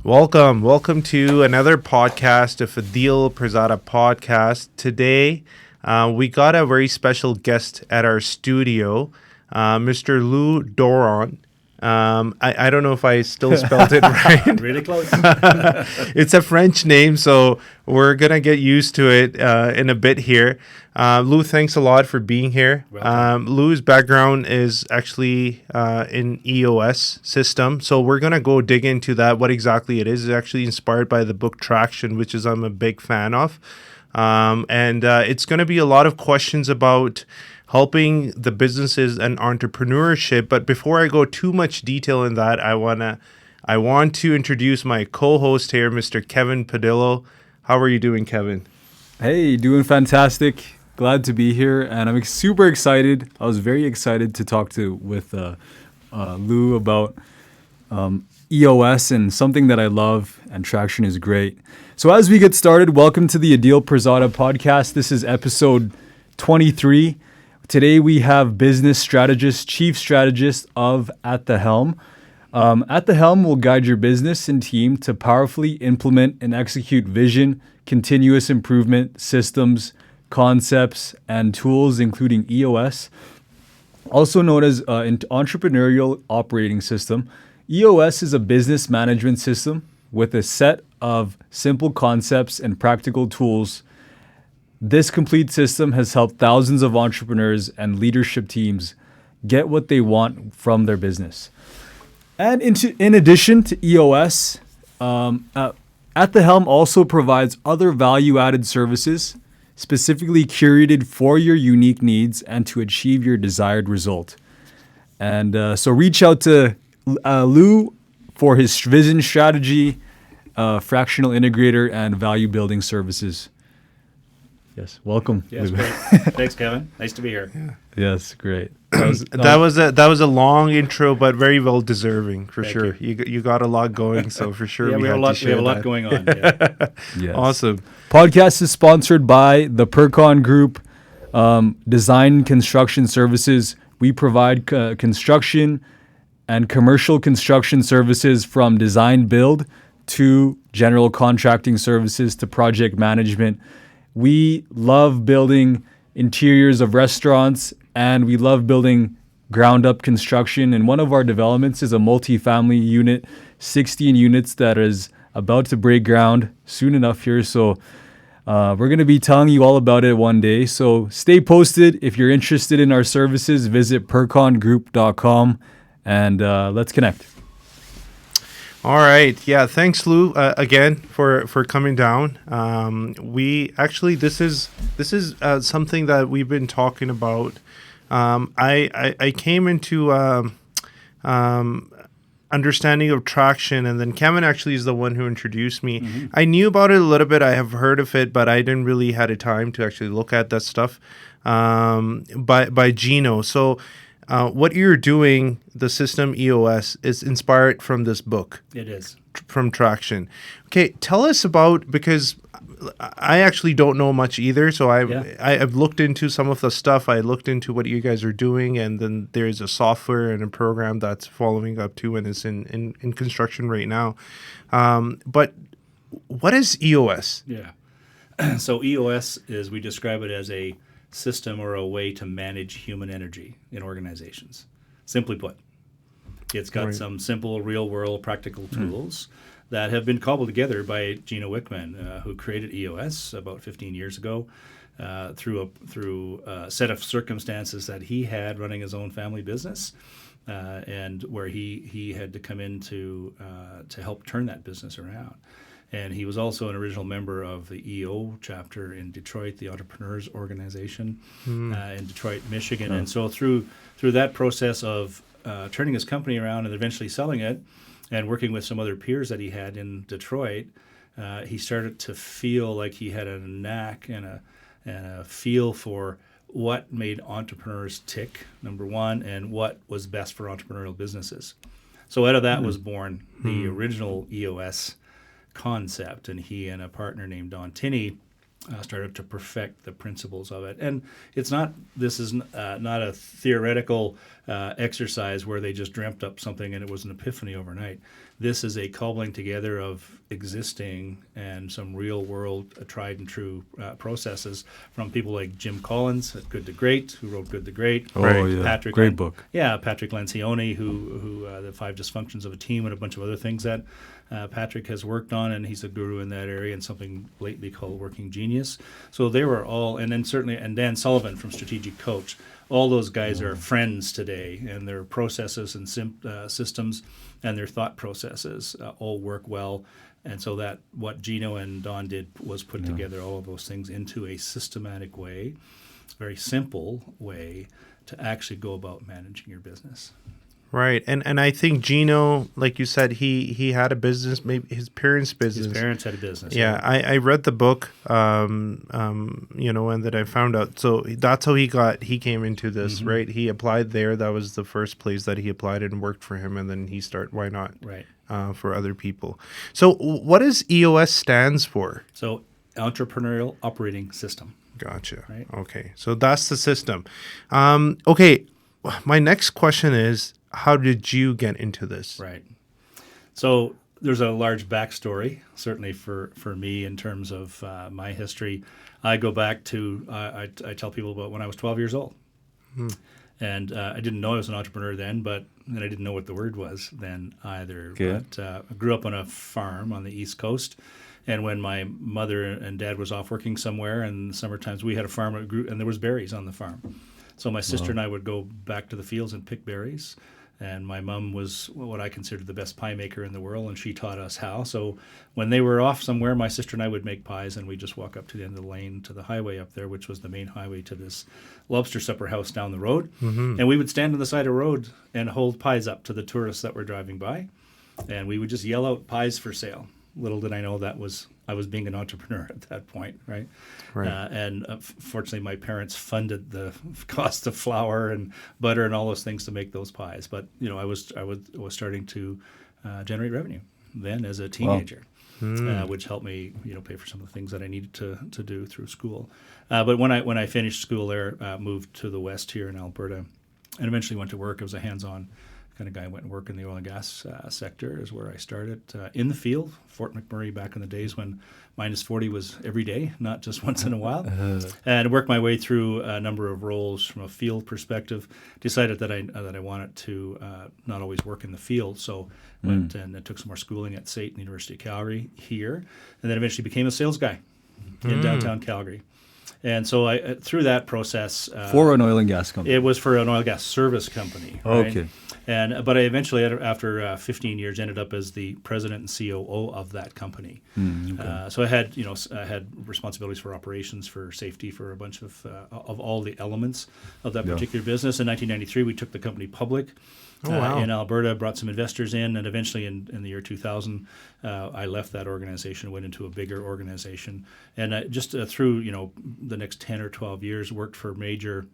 Welcome to another podcast of Adeel Pirzada podcast. Today, we got a very special guest at our studio, Mr. Louis Doiron. I don't know if I still spelled it right. Really close. It's a French name, so we're going to get used to it in a bit here. Lou, thanks a lot for being here. Lou's background is actually in EOS system, so we're going to go dig into that, what exactly it is. It's actually inspired by the book Traction, which is I'm a big fan of. And it's going to be a lot of questions about helping the businesses and entrepreneurship. But before I go too much detail in that, I want to introduce my co-host here, Mr. Kevin Padillo. How are you doing, Kevin? Hey, doing fantastic. Glad to be here, and I'm super excited. I was very excited to talk with Lou about EOS and something that I love, and Traction is great. So as we get started, welcome to the Adeel Pirzada podcast. This is episode 23. Today we have business strategist, chief strategist of At The Helm. At The Helm will guide your business and team to powerfully implement and execute vision, continuous improvement, systems, concepts, and tools, including EOS, also known as Entrepreneurial Operating System. EOS is a business management system with a set of simple concepts and practical tools. This complete system has helped thousands of entrepreneurs and leadership teams get what they want from their business. And in addition to EOS, At The Helm also provides other value-added services specifically curated for your unique needs and to achieve your desired result. And so reach out to Lou for his vision strategy, fractional integrator, and value-building services. Yes, welcome. Yes, great. Thanks, Kevin. Nice to be here. Yeah. Yes, great. That was a long intro, but very well deserving for Thank sure. You got a lot going, so for sure we have a lot going on. Yeah. Yes. Awesome. Podcast is sponsored by the Pircon Group, Design Construction Services. We provide construction and commercial construction services from design build to general contracting services to project management. We love building interiors of restaurants, and we love building ground-up construction. And one of our developments is a multifamily unit, 16 units that is about to break ground soon enough here. So we're going to be telling you all about it one day. So stay posted. If you're interested in our services, visit pircongroup.com, and let's connect. All right. Yeah. Thanks, Lou, again for coming down. We actually this is something that we've been talking about. I came into understanding of Traction, and then Kevin actually is the one who introduced me. Mm-hmm. I knew about it a little bit. I have heard of it, but I didn't really had a time to actually look at that stuff by Gino. So. What you're doing, the system EOS, is inspired from this book. It is. From Traction. Okay, tell us about, because I actually don't know much either, so I've looked into some of the stuff. I looked into what you guys are doing, and then there's a software and a program that's following up too, and is in construction right now. But what is EOS? Yeah. So EOS is, we describe it as a system or a way to manage human energy in organizations. Simply put, it's got some simple, real-world, practical tools that have been cobbled together by Gino Wickman, who created EOS about 15 years ago through a set of circumstances that he had running his own family business, and where he had to come in to help turn that business around. And he was also an original member of the EO chapter in Detroit, the Entrepreneurs Organization in Detroit, Michigan. And so through that process of turning his company around and eventually selling it and working with some other peers that he had in Detroit, he started to feel like he had a knack and a feel for what made entrepreneurs tick, number one, and what was best for entrepreneurial businesses. So out of that was born the original EOS concept, and he and a partner named Don Tinney started to perfect the principles of it. And this is not a theoretical exercise where they just dreamt up something and it was an epiphany overnight. this is a cobbling together of existing and some real world tried and true processes from people like Jim Collins at Good to Great, who wrote Good to Great. Oh, Right. yeah. Patrick Great book. Yeah, Patrick Lencioni, who the 5 Dysfunctions of a Team and a bunch of other things that Patrick has worked on, and he's a guru in that area, and something lately called Working Genius. So they were all, and then certainly, and Dan Sullivan from Strategic Coach. All those guys are friends today, and their processes and systems and their thought processes all work well. And so that what Gino and Don did was put together all of those things into a systematic way, very simple way to actually go about managing your business. Right. And I think Gino, like you said, he had a business, maybe his parents' business. His parents had a business. Yeah, I read the book, and then I found out. So that's how he came into this, right? He applied there. That was the first place that he applied and worked for him. And then he started, why not? Right. For other people. So what does EOS stands for? So Entrepreneurial Operating System. Gotcha. Right. Okay. So that's the system. Okay. My next question is, how did you get into this? Right. So there's a large backstory, certainly for me in terms of my history. I go back to, I tell people about when I was 12 years old. And I didn't know I was an entrepreneur then, and I didn't know what the word was then either. Okay. But I grew up on a farm on the East Coast. And when my mother and dad was off working somewhere, and summer times we had a farm that grew, and there was berries on the farm. So my sister and I would go back to the fields and pick berries. And my mom was what I considered the best pie maker in the world, and she taught us how. So when they were off somewhere, my sister and I would make pies, and we'd just walk up to the end of the lane to the highway up there, which was the main highway to this lobster supper house down the road. And we would stand on the side of the road and hold pies up to the tourists that were driving by. And we would just yell out pies for sale. Little did I know I was being an entrepreneur at that point, right? And fortunately, my parents funded the cost of flour and butter and all those things to make those pies. But I was starting to generate revenue then as a teenager, which helped me pay for some of the things that I needed to do through school. But when I finished school there, moved to the west here in Alberta, and eventually went to work. I was a hands-on kind of guy. Went and worked in the oil and gas sector is where I started in the field. Fort McMurray back in the days when minus 40 was every day, not just once in a while. And worked my way through a number of roles from a field perspective. Decided that I wanted to not always work in the field, so went and took some more schooling at SAIT, the University of Calgary here, and then eventually became a sales guy in downtown Calgary. And so I through that process, For an oil and gas company. it was for an oil and gas service company. Right? Okay. But I eventually, after 15 years, ended up as the president and COO of that company. So I had responsibilities for operations, for safety, for a bunch of all the elements of that particular business. In 1993, we took the company public. In Alberta, brought some investors in, and eventually in the year 2000, I left that organization, went into a bigger organization, and just through the next 10 or 12 years, worked for major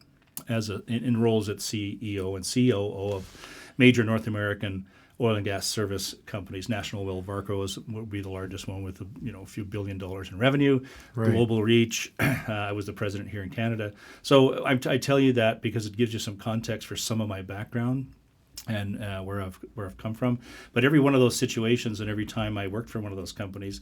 in roles at CEO and COO of major North American oil and gas service companies. National Oil Varco would be the largest one with a few $1 billion in revenue, global reach. I was the president here in Canada. So I tell you that because it gives you some context for some of my background and where I've come from. But every one of those situations and every time I worked for one of those companies,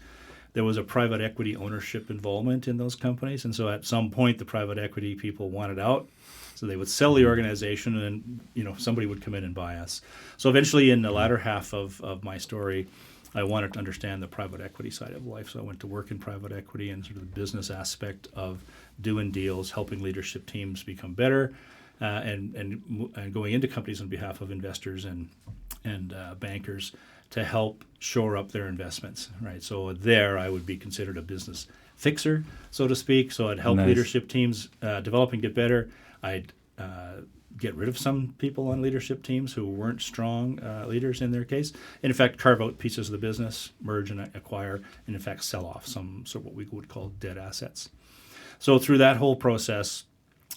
there was a private equity ownership involvement in those companies. And so at some point, the private equity people wanted out. So they would sell the organization, and then somebody would come in and buy us. So eventually, in the latter half of my story, I wanted to understand the private equity side of life. So I went to work in private equity and sort of the business aspect of doing deals, helping leadership teams become better, and going into companies on behalf of investors and bankers to help shore up their investments. Right. So there, I would be considered a business fixer, so to speak. So I'd help leadership teams develop and get better. I'd get rid of some people on leadership teams who weren't strong leaders in their case, and in fact carve out pieces of the business, merge and acquire, and in fact sell off some sort of what we would call dead assets. So through that whole process,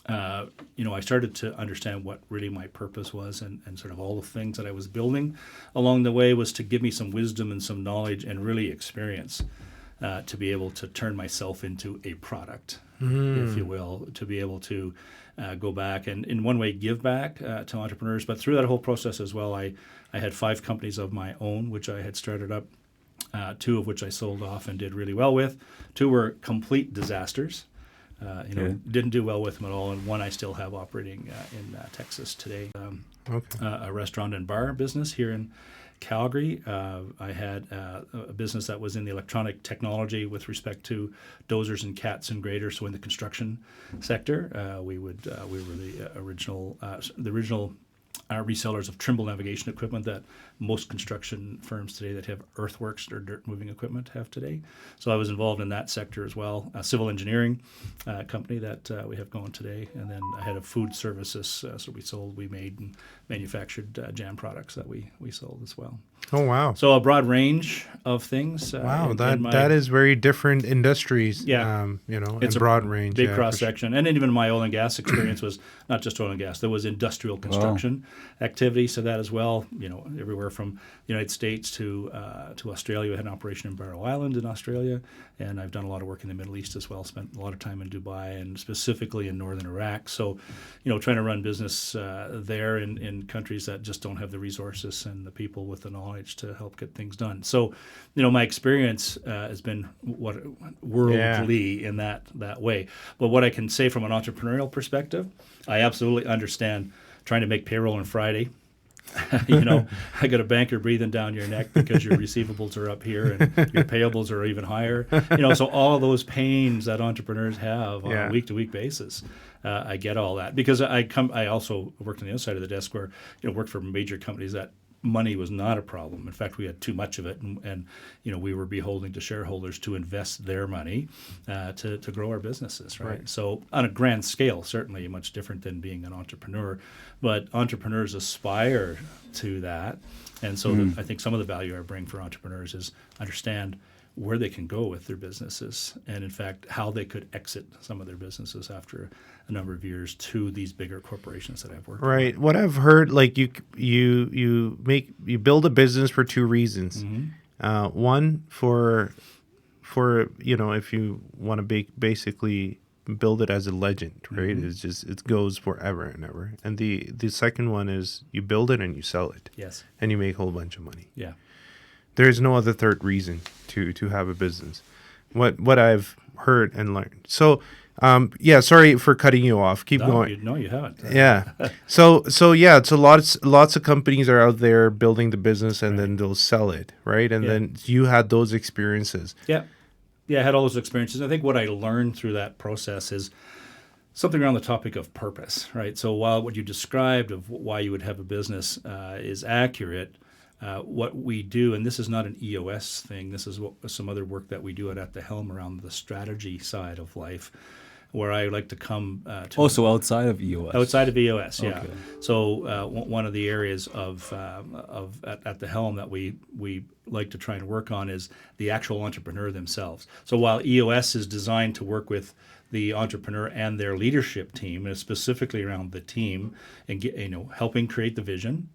I started to understand what really my purpose was, and sort of all the things that I was building along the way was to give me some wisdom and some knowledge and really experience to be able to turn myself into a product, if you will, to be able to go back and in one way give back to entrepreneurs. But through that whole process as well, I had 5 companies of my own, which I had started up, 2 of which I sold off and did really well with. 2 were complete disasters. Didn't do well with them at all, and 1 I still have operating in Texas today. A restaurant and bar business here in Calgary. I had a business that was in the electronic technology with respect to dozers and cats and graders. So in the construction sector, we were the original resellers of Trimble navigation equipment that most construction firms today that have earthworks or dirt moving equipment have today. So I was involved in that sector as well. A civil engineering company that we have going today. And then I had a food services. So we made and manufactured jam products that we sold as well. Oh, wow. So a broad range of things. Wow, that is very different industries. Yeah. It's a broad range. Big cross-section. And then even my oil and gas experience was not just oil and gas. There was industrial construction activity, so that as well, everywhere from the United States to Australia. We had an operation in Barrow Island in Australia, and I've done a lot of work in the Middle East as well. Spent a lot of time in Dubai and specifically in northern Iraq. So, trying to run business there in countries that just don't have the resources and the people with the knowledge to help get things done. So, my experience has been worldly in that way. But what I can say from an entrepreneurial perspective, I absolutely understand trying to make payroll on Friday. I got a banker breathing down your neck because your receivables are up here and your payables are even higher. So all of those pains that entrepreneurs have on a week-to-week basis, I get all that because I also worked on the other side of the desk where worked for major companies that money was not a problem. In fact, we had too much of it, and we were beholden to shareholders to invest their money to grow our businesses, right? So on a grand scale, certainly much different than being an entrepreneur, but entrepreneurs aspire to that, and so I think some of the value I bring for entrepreneurs is understand where they can go with their businesses, and in fact, how they could exit some of their businesses after a number of years to these bigger corporations that I've worked with. Right. What I've heard, like you build a business for 2 reasons. One for if you want to basically build it as a legend, right? It goes forever and ever. And the second one is you build it and you sell it. Yes. And you make a whole bunch of money. Yeah. There's no other third reason to have a business. What I've heard and learned. So, sorry for cutting you off. Keep going. No, you haven't. Yeah. So lots of companies are out there building the business and then they'll sell it, right? And then you had those experiences. Yeah. Yeah, I had all those experiences. I think what I learned through that process is something around the topic of purpose, right? So while what you described of why you would have a business is accurate, what we do, and this is not an EOS thing, this is some other work that we do at The Helm around the strategy side of life, where I like to come to... Also outside of EOS? Outside of EOS, yeah. Okay. So one of the areas of at The Helm that we like to try and work on is the actual entrepreneur themselves. So while EOS is designed to work with the entrepreneur and their leadership team, and specifically around the team, and helping create the vision,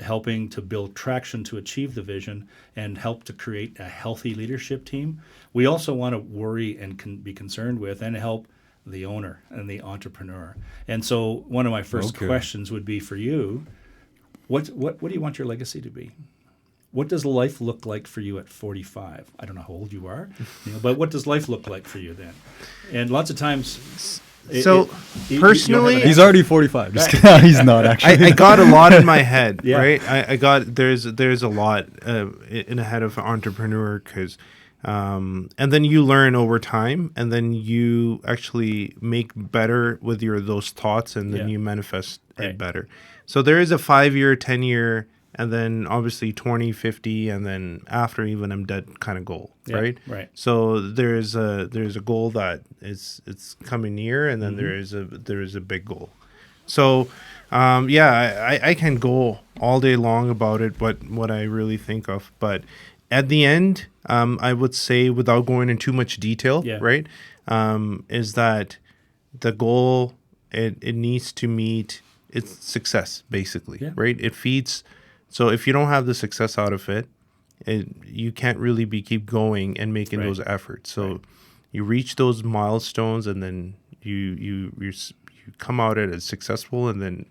helping to build traction to achieve the vision, and help to create a healthy leadership team. We also want to worry and be concerned with and help the owner and the entrepreneur. And so one of my first questions would be for you, what do you want your legacy to be? What does life look like for you at 45? I don't know how old you are, but what does life look like for you then? And lots of times... personally, he's already 45. Just kidding. He's not actually. I got a lot in my head, Yeah. right? I got there's a lot in the head of an entrepreneur because, and then you learn over time, and then you actually make better with those thoughts, and then you manifest it better. So there is a 5-year, 10-year, and then obviously 20, 50, and then after even I'm dead kind of goal, right? Right. So there's a goal that it's coming near, and then there is a big goal. So I can go all day long about it, what I really think of, but at the end, I would say without going into too much detail, right, is that the goal it needs to meet its success basically, right? It feeds. So if you don't have the success out of it, you can't really keep going and making those efforts. So you reach those milestones, and then you come out at it as successful, and then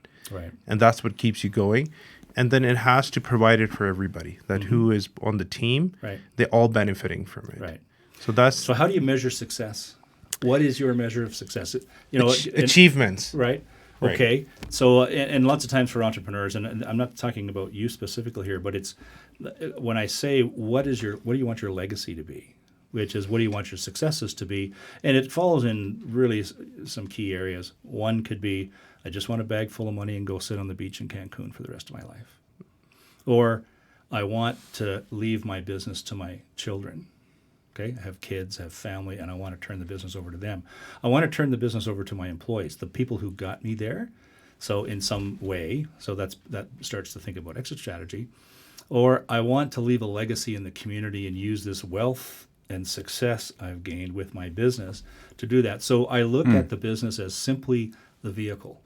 and that's what keeps you going. And then it has to provide it for everybody, that who is on the team, they're all benefiting from it. So how do you measure success? What is your measure of success? Achievements. Right. Okay. So, and lots of times for entrepreneurs, and I'm not talking about you specifically here, but it's when I say, what do you want your legacy to be? Which is, what do you want your successes to be? And it falls in really some key areas. One could be, I just want a bag full of money and go sit on the beach in Cancun for the rest of my life. Or I want to leave my business to my children. Okay, I have kids, I have family, and I want to turn the business over to them. I want to turn the business over to my employees, the people who got me there. So in some way, that starts to think about exit strategy. Or I want to leave a legacy in the community and use this wealth and success I've gained with my business to do that. So I look at the business as simply the vehicle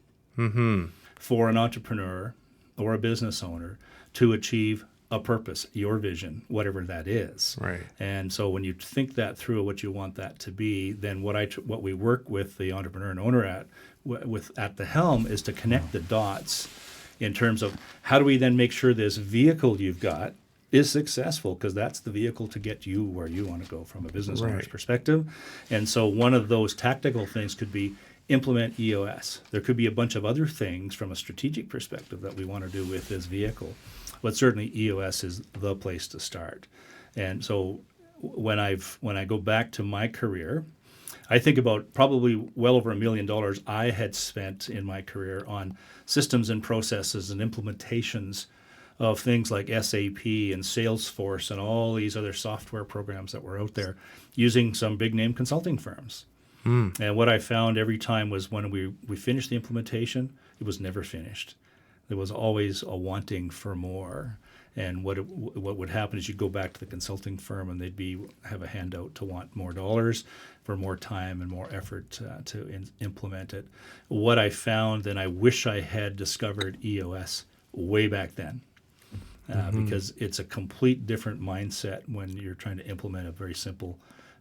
for an entrepreneur or a business owner to achieve a purpose, your vision, whatever that is. Right. And so when you think that through, what you want that to be, then what we work with the entrepreneur and owner at the helm is to connect the dots in terms of, how do we then make sure this vehicle you've got is successful, because that's the vehicle to get you where you want to go from a business owner's perspective. And so one of those tactical things could be implement EOS. There could be a bunch of other things from a strategic perspective that we want to do with this vehicle. But certainly EOS is the place to start. And so when I go back to my career, I think about probably well over $1 million I had spent in my career on systems and processes and implementations of things like SAP and Salesforce and all these other software programs that were out there, using some big name consulting firms. And what I found every time was, when we finished the implementation, it was never finished. There was always a wanting for more. And what would happen is, you'd go back to the consulting firm and they'd have a handout to want more dollars for more time and more effort to implement it. What I found, and I wish I had discovered EOS way back then, because it's a complete different mindset when you're trying to implement a very simple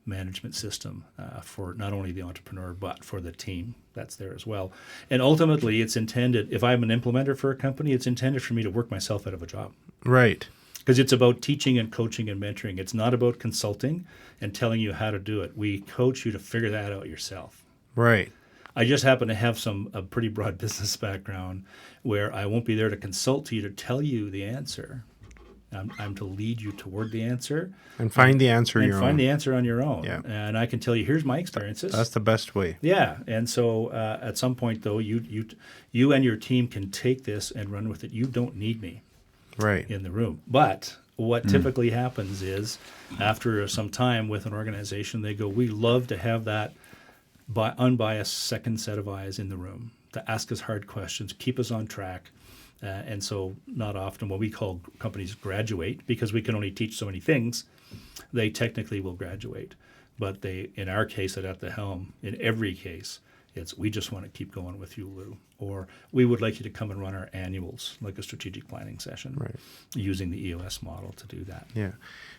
management system for not only the entrepreneur but for the team that's there as well. And ultimately, it's intended, if I'm an implementer for a company, it's intended for me to work myself out of a job. Right. Because it's about teaching and coaching and mentoring. It's not about consulting and telling you how to do it. We coach you to figure that out yourself. Right. I just happen to have a pretty broad business background where I won't be there to consult to you, to tell you the answer. I'm to lead you toward the answer. And find the answer the answer on your own. Yeah. And I can tell you, here's my experiences. That's the best way. Yeah. And so at some point, though, you and your team can take this and run with it. You don't need me in the room. But what typically happens is, after some time with an organization, they go, we love to have that unbiased second set of eyes in the room to ask us hard questions, keep us on track. And so not often, what we call companies graduate, because we can only teach so many things, they technically will graduate. But they, in our case at The Helm, in every case, it's, we just want to keep going with you, Lou. Or we would like you to come and run our annuals, like a strategic planning session, using the EOS model to do that. Yeah.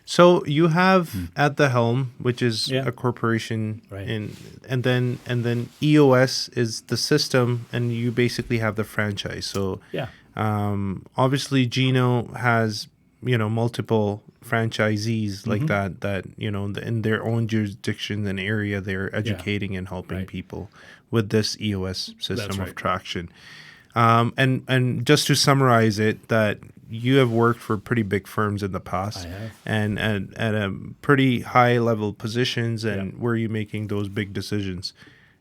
So you have At The Helm, which is a corporation, and then EOS is the system, and you basically have the franchise. So obviously Gino has multiple franchisees like that in their own jurisdiction and area, they're educating and helping people with this EOS system of traction. And just to summarize it, that you have worked for pretty big firms in the past, I have. and at a pretty high level positions, and where you making those big decisions.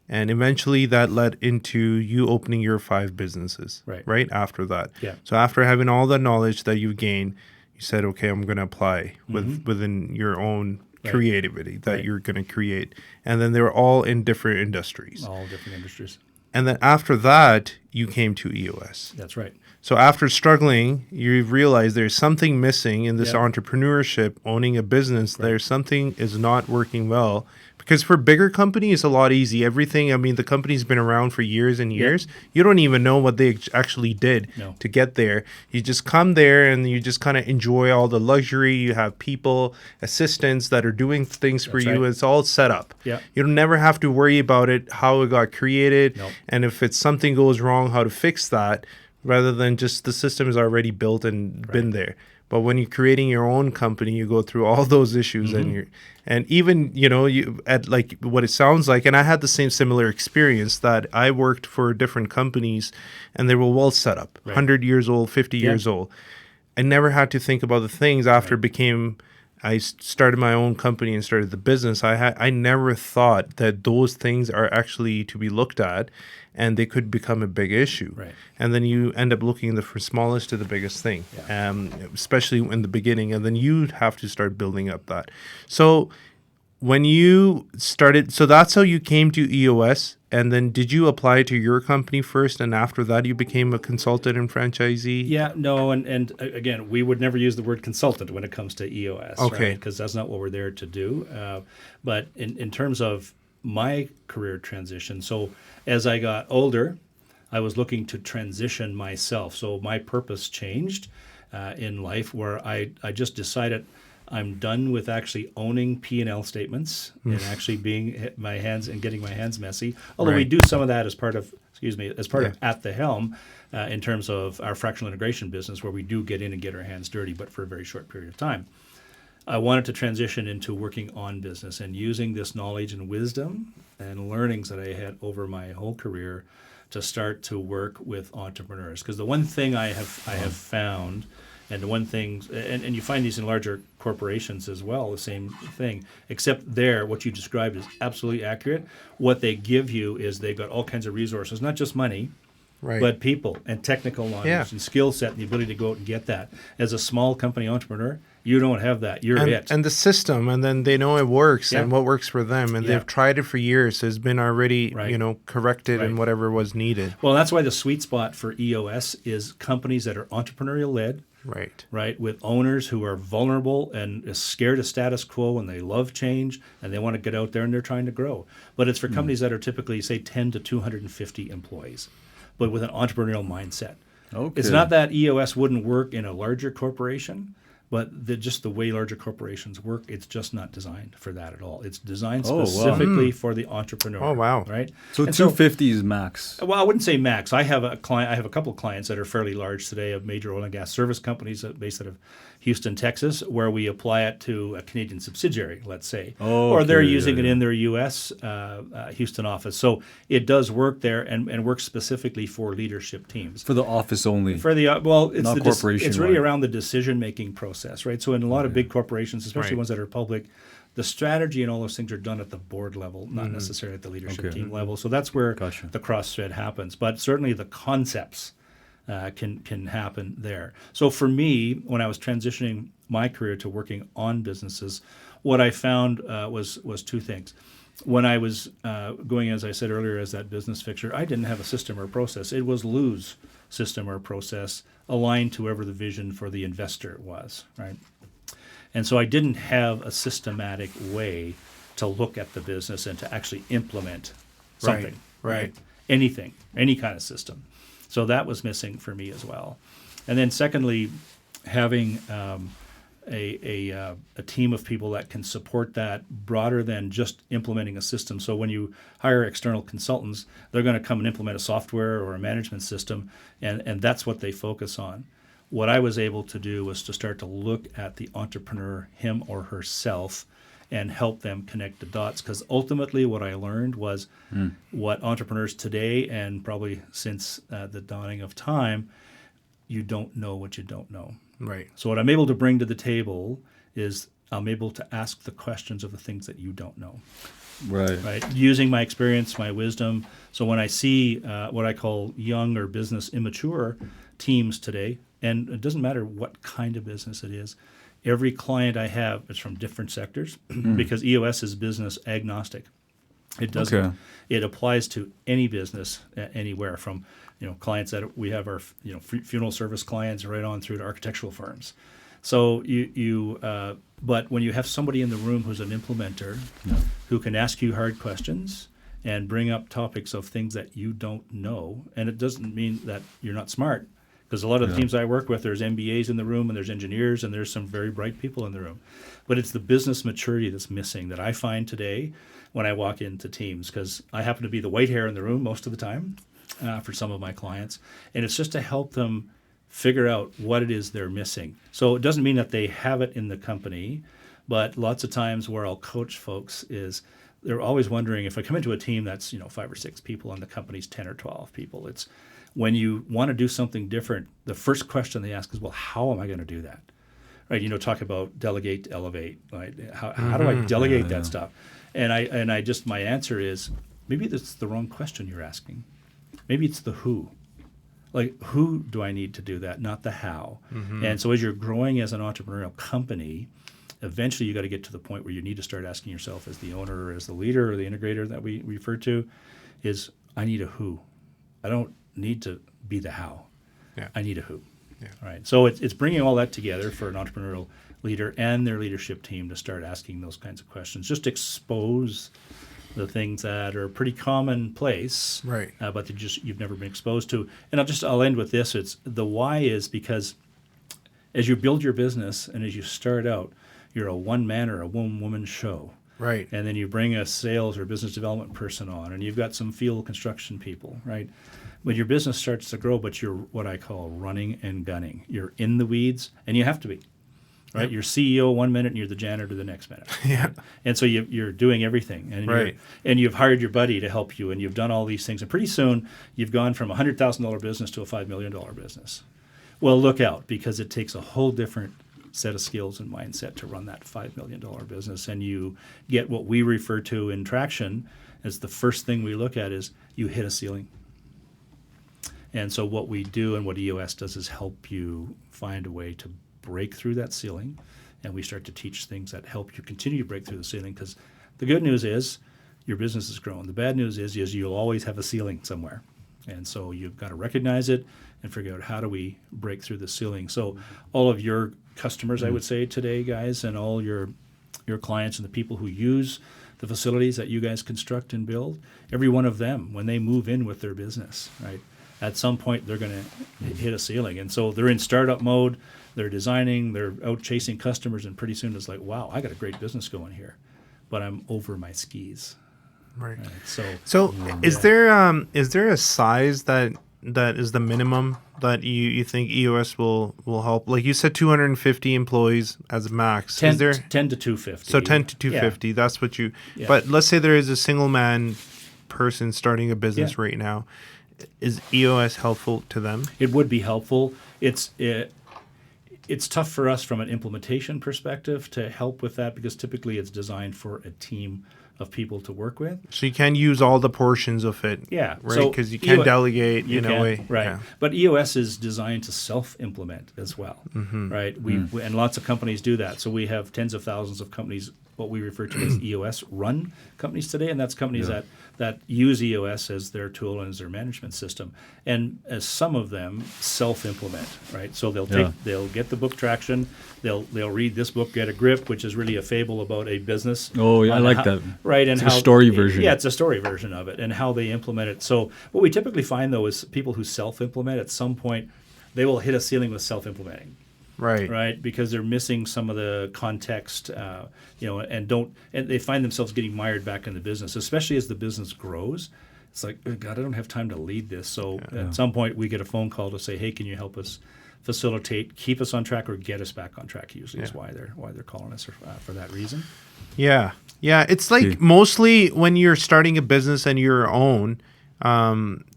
And eventually that led into you opening your 5 businesses right after that. Yeah. So after having all the knowledge that you gained, you said, okay, I'm going to apply within your own creativity that you're going to create. And then they were all in different industries. All different industries. And then after that, you came to EOS. That's right. So after struggling, you realized there's something missing in this entrepreneurship, owning a business. There's something is not working well Because for bigger companies, it's a lot easy. Everything, I mean, the company's been around for years and years. You don't even know what they actually did to get there. You just come there and you just kind of enjoy all the luxury. You have people, assistants that are doing things for you. It's all set up. Yeah. You don't never have to worry about it, how it got created, and if it's something goes wrong, how to fix that, rather than just the system is already built and been there. But when you're creating your own company, you go through all those issues, and even you at like what it sounds like. And I had the similar experience that I worked for different companies, and they were well set up, 100 years old, 50 years old. I never had to think about the things after I started my own company and started the business. I never thought that those things are actually to be looked at, and they could become a big issue. Right. And then you end up looking from smallest to the biggest thing, especially in the beginning. And then you have to start building up that. So when you started, so that's how you came to EOS. And then did you apply to your company first, and after that you became a consultant and franchisee? Yeah, no, and again, we would never use the word consultant when it comes to EOS, right? Because that's not what we're there to do. But in terms of my career transition, so as I got older, I was looking to transition myself. So my purpose changed in life, where I just decided I'm done with actually owning P&L statements and actually getting my hands messy. Although we do some of that as part of At The Helm in terms of our fractional integration business, where we do get in and get our hands dirty, but for a very short period of time. I wanted to transition into working on business and using this knowledge and wisdom and learnings that I had over my whole career to start to work with entrepreneurs. Because the one thing I have found, and the one thing, and you find these in larger corporations as well, the same thing, except there, what you described is absolutely accurate. What they give you is they've got all kinds of resources, not just money, but people and technical knowledge and skill set and the ability to go out and get that. As a small company entrepreneur, you don't have that. You're it. And the system, and then they know it works and what works for them, and they've tried it for years. So it's been already, corrected and whatever was needed. Well, that's why the sweet spot for EOS is companies that are entrepreneurial-led, right, with owners who are vulnerable and is scared of status quo, and they love change, and they want to get out there and they're trying to grow. But it's for companies that are typically, say, 10 to 250 employees, but with an entrepreneurial mindset. Okay. It's not that EOS wouldn't work in a larger corporation, but just the way larger corporations work, it's just not designed for that at all. It's designed specifically for the entrepreneur. Oh, wow. Right? So 250 is max. Well, I wouldn't say max. I have a couple of clients that are fairly large today, of major oil and gas service companies based out of Houston, Texas, where we apply it to a Canadian subsidiary, let's say. Or they're using it in their U.S. Houston office. So it does work there and works specifically for leadership teams. For the office only. For the it's not corporation. It's really around the decision-making process, right? So in a lot of big corporations, especially ones that are public, the strategy and all those things are done at the board level, not necessarily at the leadership team level. So that's where the cross-thread happens. But certainly the concepts can happen there. So for me, when I was transitioning my career to working on businesses, what I found was two things. When I was going, as I said earlier, as that business fixer, I didn't have a system or process. It was Lou's system or process aligned to whatever the vision for the investor was, right? And so I didn't have a systematic way to look at the business and to actually implement something, right? Anything, any kind of system. So that was missing for me as well. And then secondly, having a team of people that can support that broader than just implementing a system. So when you hire external consultants, they're going to come and implement a software or a management system, and that's what they focus on. What I was able to do was to start to look at the entrepreneur, him or herself, and help them connect the dots. Because ultimately what I learned was what entrepreneurs today, and probably since the dawning of time, you don't know what you don't know. Right. So what I'm able to bring to the table is I'm able to ask the questions of the things that you don't know. Right. Using my experience, my wisdom. So when I see what I call young or business immature teams today, and it doesn't matter what kind of business it is, every client I have is from different sectors because EOS is business agnostic. It doesn't. It applies to any business anywhere, from clients that we have our funeral service clients right on through to architectural firms. So but when you have somebody in the room who's an implementer, who can ask you hard questions and bring up topics of things that you don't know. And it doesn't mean that you're not smart, because a lot of the teams I work with, there's MBAs in the room, and there's engineers, and there's some very bright people in the room. But it's the business maturity that's missing that I find today when I walk into teams, because I happen to be the white hair in the room most of the time for some of my clients. And it's just to help them figure out what it is they're missing. So it doesn't mean that they have it in the company, but lots of times where I'll coach folks is they're always wondering, if I come into a team that's 5 or 6 people and the company's 10 or 12 people, it's when you want to do something different, the first question they ask is, well, how am I going to do that? Right? Talk about delegate to elevate. Right? How do I delegate that stuff? And I just, my answer is, maybe that's the wrong question you're asking. Maybe it's the who. Like, who do I need to do that, not the how? And so as you're growing as an entrepreneurial company, eventually you got to get to the point where you need to start asking yourself, as the owner or as the leader or the integrator that we refer to, is I need a who. I don't need to be the how. Yeah. I need a who. Yeah. Right. So it's bringing all that together for an entrepreneurial leader and their leadership team to start asking those kinds of questions. Just expose the things that are pretty commonplace, right? But you've never been exposed to. And I'll end with this. It's the why is because as you build your business and as you start out, you're a one-man or a one-woman show. Right. And then you bring a sales or business development person on, and you've got some field construction people, right? But your business starts to grow, but you're what I call running and gunning. You're in the weeds, and you have to be, right? You're CEO 1 minute, and you're the janitor the next minute. Yeah. Right? And so you're doing everything, and and you've hired your buddy to help you, and you've done all these things, and pretty soon you've gone from a $100,000 business to a $5 million business. Well, look out, because it takes a whole different set of skills and mindset to run that $5 million business, and you get what we refer to in traction as the first thing we look at is you hit a ceiling. And so what we do and what EOS does is help you find a way to break through that ceiling, and we start to teach things that help you continue to break through the ceiling, because the good news is your business is growing. The bad news is you'll always have a ceiling somewhere. And so you've got to recognize it and figure out, how do we break through the ceiling? So all of your customers, I would say today, guys, and all your clients and the people who use the facilities that you guys construct and build, every one of them, when they move in with their business, right, at some point they're going to hit a ceiling. And so they're in startup mode, they're designing, they're out chasing customers, and pretty soon it's like, wow, I got a great business going here, but I'm over my skis. Right. So is there a size that is the minimum that you think EOS will help? Like you said, 250 employees as a max. 10 is there 10 to 250? So 10 to 250. Yeah. That's what you. Yeah. But let's say there is a single man person starting a business right now. Is EOS helpful to them? It would be helpful. It's tough for us from an implementation perspective to help with that, because typically it's designed for a team of people to work with. So you can use all the portions of it. Yeah. Right? Because you can delegate in a way. Right. Yeah. But EOS is designed to self-implement as well. Right. We and lots of companies do that. So we have tens of thousands of companies, what we refer to as EOS run companies today, and that's companies that use EOS as their tool and as their management system. And as some of them self-implement, right? So they'll get the book Traction, they'll read this book, Get a Grip, which is really a fable about a business. Oh, yeah, I like that. Right, and it's a story version. Yeah, it's a story version of it, and how they implement it. So what we typically find, though, is people who self-implement, at some point they will hit a ceiling with self-implementing. Right, because they're missing some of the context, and they find themselves getting mired back in the business, especially as the business grows. It's like, oh, God, I don't have time to lead this. So at some point, we get a phone call to say, hey, can you help us facilitate, keep us on track, or get us back on track? Usually is why they're calling us for that reason. Yeah, it's like mostly when you're starting a business and you're your own.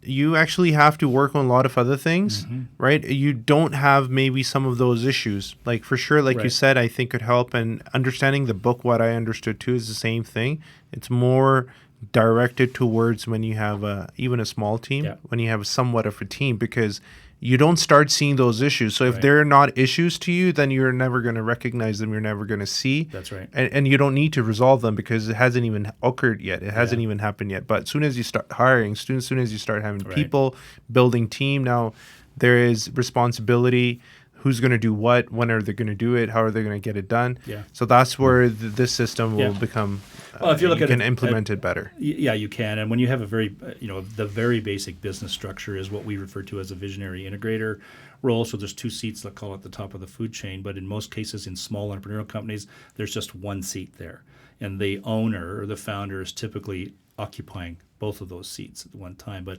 You actually have to work on a lot of other things, right? You don't have maybe some of those issues. Like for sure, like you said, I think could help. And understanding the book, what I understood too, is the same thing. It's more directed towards when you have even a small team, when you have somewhat of a team, because you don't start seeing those issues. So if they're not issues to you, then you're never going to recognize them. You're never going to see. That's right. And you don't need to resolve them because it hasn't even occurred yet. It hasn't even happened yet. But as soon as you start hiring, as soon as you start having people, building team, now there is responsibility. who's going to do what, when are they going to do it, how are they going to get it done. Yeah. So that's where this system will become. Well, if you look at can implement it better. Yeah, you can. And when you have a very, the very basic business structure is what we refer to as a visionary integrator role. So there's two seats, let's call it the top of the food chain. But in most cases, in small entrepreneurial companies, there's just one seat there. And the owner or the founder is typically occupying both of those seats at one time. But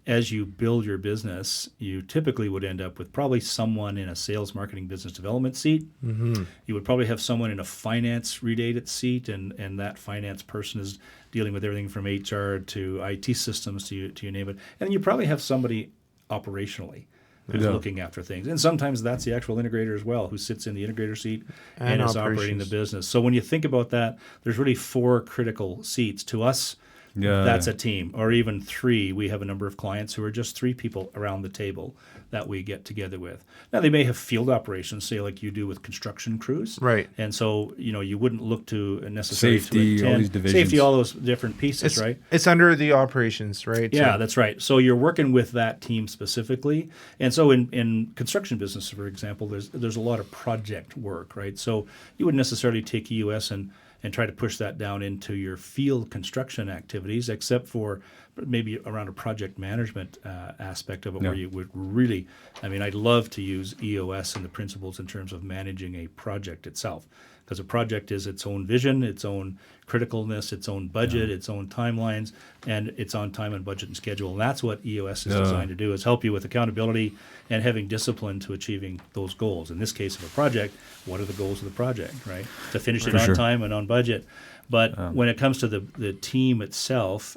as you build your business, you typically would end up with probably someone in a sales, marketing, business development seat. Mm-hmm. You would probably have someone in a finance related seat, and that finance person is dealing with everything from HR to IT systems to you name it. And you probably have somebody operationally who's looking after things. And sometimes that's the actual integrator as well, who sits in the integrator seat and is operating the business. So when you think about that, there's really 4 critical seats. To us, that's a team, or even 3. We have a number of clients who are just 3 people around the table that we get together with. Now, they may have field operations, say like you do with construction crews. Right. And so, you wouldn't look to necessarily safety, to all these divisions. Safety, all those different pieces, right? It's under the operations, right? Yeah, So- that's right. So you're working with that team specifically. And so in construction business, for example, there's a lot of project work, right? So you wouldn't necessarily take EOS and try to push that down into your field construction activities, except for maybe around a project management aspect of it, where you would really, I'd love to use EOS and the principles in terms of managing a project itself. Because a project is its own vision, its own criticalness, its own budget, its own timelines, and its on time and budget and schedule. And that's what EOS is designed to do, is help you with accountability and having discipline to achieving those goals. In this case of a project, what are the goals of the project, right? To finish it on time and on budget. But when it comes to the team itself,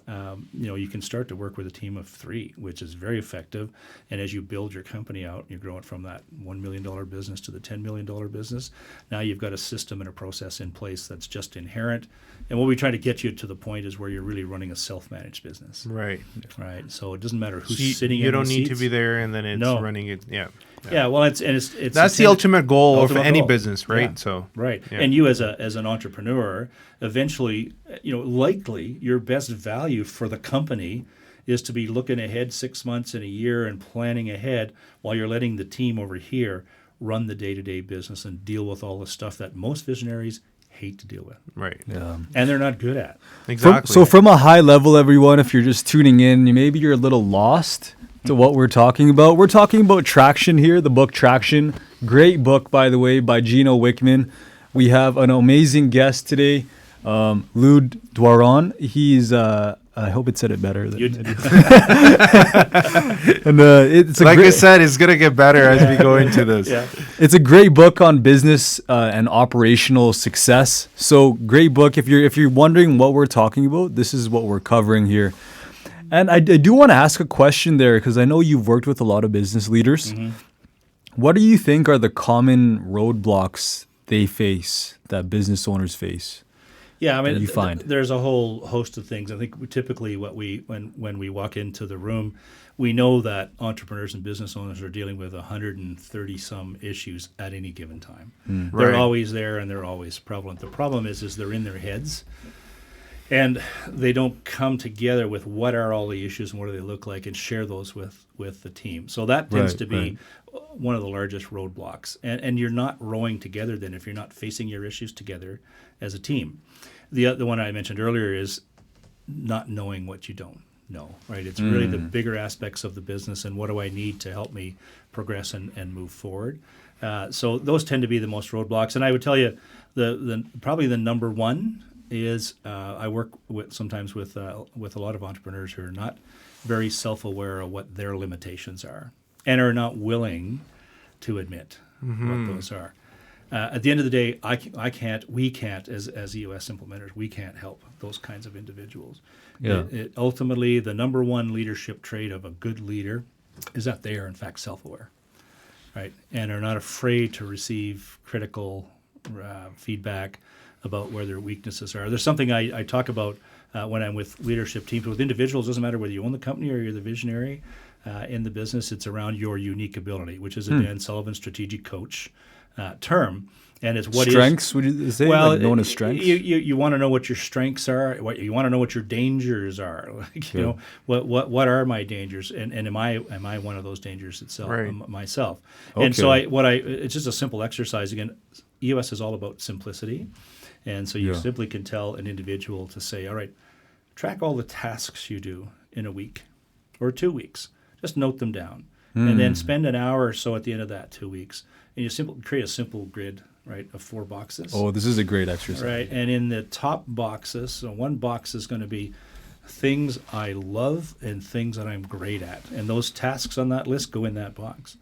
you can start to work with a team of 3, which is very effective. And as you build your company out, you grow it from that $1 million business to the $10 million business. Now you've got a system and a process in place that's just inherent. And what we try to get you to the point is where you're really running a self-managed business. Right. Right. So it doesn't matter who's So sitting in you the don't need to seats. be there, and then it's running it. Yeah. Yeah, well, it's That's the intended- ultimate goal of any goal. business, right? Yeah. So Right. Yeah. And you as an entrepreneur, eventually, likely your best value for the company is to be looking ahead 6 months and a year and planning ahead while you're letting the team over here run the day-to-day business and deal with all the stuff that most visionaries hate to deal with. right. Yeah. And they're not good at. Exactly. From a high level, everyone, if you're just tuning in, maybe you're a little lost to what we're talking about. We're talking about Traction here, the book Traction. Great book, by the way, by Gino Wickman. We have an amazing guest today, Louis Doiron. He's, I hope it said it better. And it's a Like I great, said, it's gonna get better as we go into this. Yeah. it's a great book on business and operational success. So great book. If you're wondering what we're talking about, this is what we're covering here. And I do want to ask a question there, because I know you've worked with a lot of business leaders. Mm-hmm. What do you think are the common roadblocks they face, that business owners face? Yeah, you find? There's a whole host of things. I think typically when we walk into the room, we know that entrepreneurs and business owners are dealing with 130 some issues at any given time. They're Right. always there and they're always prevalent. The problem is they're in their heads, and they don't come together with what are all the issues and what do they look like and share those with the team. So that tends to be one of the largest roadblocks. And you're not rowing together then if you're not facing your issues together as a team. The one I mentioned earlier is not knowing what you don't know, right? It's really the bigger aspects of the business and what do I need to help me progress and move forward. So those tend to be the most roadblocks. And I would tell you the probably the number one is I work sometimes with a lot of entrepreneurs who are not very self-aware of what their limitations are and are not willing to admit what those are. At the end of the day, we can't, as EOS implementers, we can't help those kinds of individuals. Yeah. Ultimately, the number one leadership trait of a good leader is that they are, in fact, self-aware, right? And are not afraid to receive critical feedback about where their weaknesses are. There's something I talk about when I'm with leadership teams, with individuals. Doesn't matter whether you own the company or you're the visionary in the business. It's around your unique ability, which is a Dan Sullivan strategic coach term. And it's what strengths, would you say? Well, like known as strengths? You want to know what your strengths are. You want to know what your dangers are. Like, you know, what are my dangers, and am I one of those dangers itself, myself? Okay. And so it's just a simple exercise. Again, EOS is all about simplicity, and so you simply can tell an individual to say, all right, track all the tasks you do in a week or 2 weeks. Just note them down, and then spend an hour or so at the end of that 2 weeks, and you create a simple grid. Right, of 4 boxes. Oh, this is a great exercise. Right, and in the top boxes, so one box is going to be things I love and things that I'm great at. And those tasks on that list go in that box.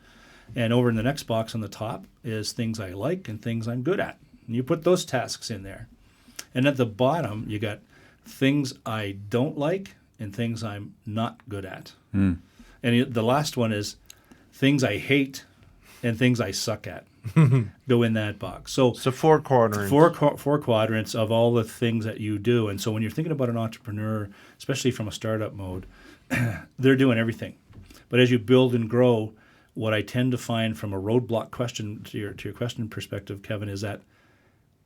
And over in the next box on the top is things I like and things I'm good at. And you put those tasks in there. And at the bottom, you got things I don't like and things I'm not good at. And the last one is things I hate and things I suck at. Go in that box. So 4 quadrants. Four quadrants of all the things that you do. And so when you're thinking about an entrepreneur, especially from a startup mode, they're doing everything. But as you build and grow, what I tend to find from a roadblock question to your question perspective, Kevin, is that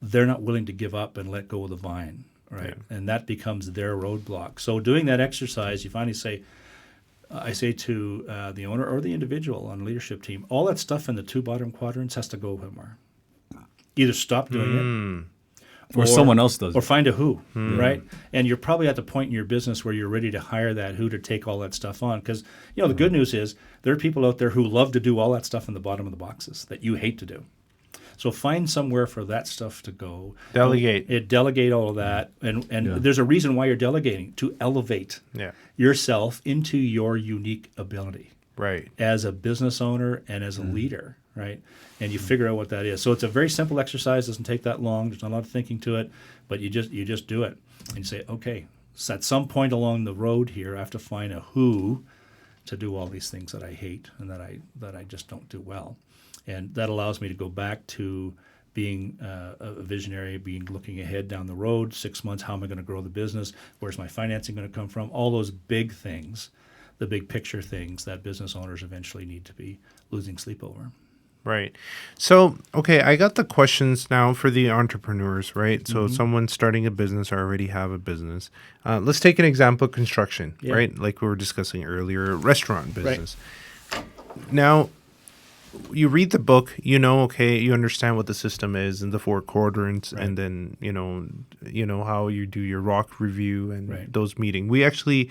they're not willing to give up and let go of the vine, right? Yeah. And that becomes their roadblock. So doing that exercise, you finally say, I say to the owner or the individual on the leadership team, all that stuff in the 2 bottom quadrants has to go somewhere. Either stop doing it, or someone else does it, or find a who, right? And you're probably at the point in your business where you're ready to hire that who to take all that stuff on. Because the good news is there are people out there who love to do all that stuff in the bottom of the boxes that you hate to do. So find somewhere for that stuff to go. Delegate. Delegate all of that. And there's a reason why you're delegating, to elevate yourself into your unique ability. Right. As a business owner and as a leader, right? And you figure out what that is. So it's a very simple exercise. Doesn't take that long. There's not a lot of thinking to it. But you just do it. And you say, okay, so at some point along the road here, I have to find a who to do all these things that I hate and that I just don't do well. And that allows me to go back to being a visionary, looking ahead down the road, 6 months, how am I going to grow the business? Where's my financing going to come from? All those big things, the big picture things that business owners eventually need to be losing sleep over. Right. So, okay, I got the questions now for the entrepreneurs, right? So someone starting a business or already have a business. Let's take an example of construction, right? Like we were discussing earlier, restaurant business. Right. Now, you read the book, okay, you understand what the system is and the 4 quadrants, and then, you know how you do your rock review and those meetings. We actually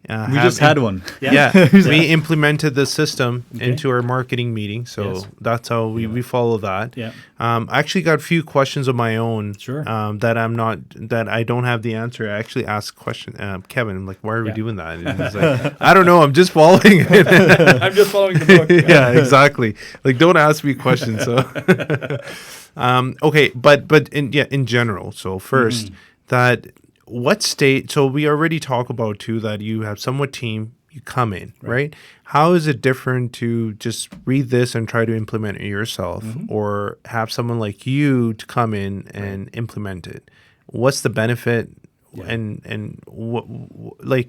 we just had one. We implemented the system into our marketing meeting, so that's how we follow that. I actually got a few questions of my own that I don't have the answer. I actually asked a question, Kevin, I'm like, why are we doing that? And he's like, I don't know, I'm just following it. I'm just following the book. Yeah, exactly. Like, don't ask me questions. So, okay, but in general. So first, that what state? So we already talk about too that you have somewhat team. You come in, right? How is it different to just read this and try to implement it yourself, or have someone like you to come in and implement it? What's the benefit? And why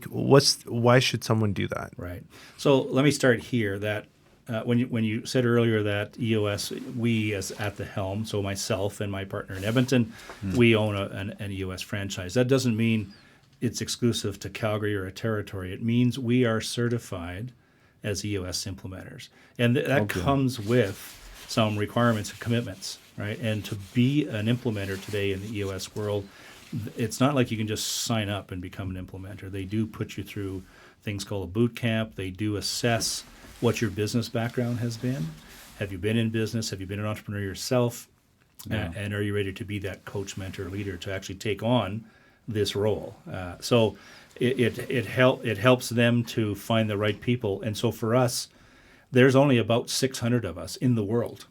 should someone do that? Right. So let me start here. That when you said earlier that EOS, we as At The Helm, so myself and my partner in Edmonton, we own an EOS franchise. That doesn't mean it's exclusive to Calgary or a territory. It means we are certified as EOS implementers, and that comes with some requirements and commitments, right? And to be an implementer today in the EOS world, it's not like you can just sign up and become an implementer. They do put you through things called a boot camp. They do assess what your business background has been. Have you been in business? Have you been an entrepreneur yourself? And are you ready to be that coach, mentor, leader to actually take on this role? So it helps them to find the right people. And so for us, there's only about 600 of us in the world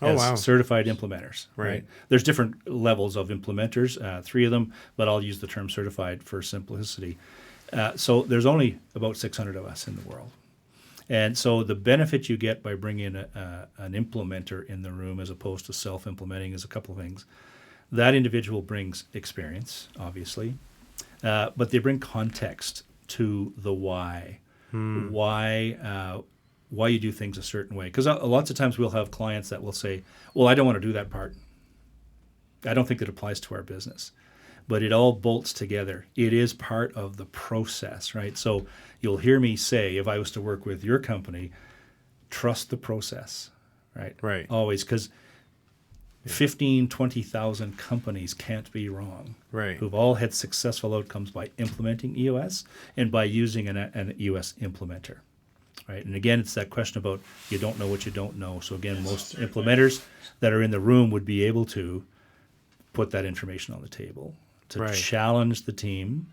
as certified implementers. Right. There's different levels of implementers, 3 of them, but I'll use the term certified for simplicity. So there's only about 600 of us in the world. And so the benefit you get by bringing an implementer in the room as opposed to self-implementing is a couple of things. That individual brings experience, obviously, but they bring context to the why. Why you do things a certain way. Because lots of times we'll have clients that will say, well, I don't want to do that part. I don't think that applies to our business, but it all bolts together. It is part of the process, right? So you'll hear me say, if I was to work with your company, trust the process, right? Right. Always, because 15, 20,000 companies can't be wrong. Right. Who've all had successful outcomes by implementing EOS and by using an EOS implementer. Right. And again, it's that question about you don't know what you don't know. So again, most implementers that are in the room would be able to put that information on the table, to Right. challenge the team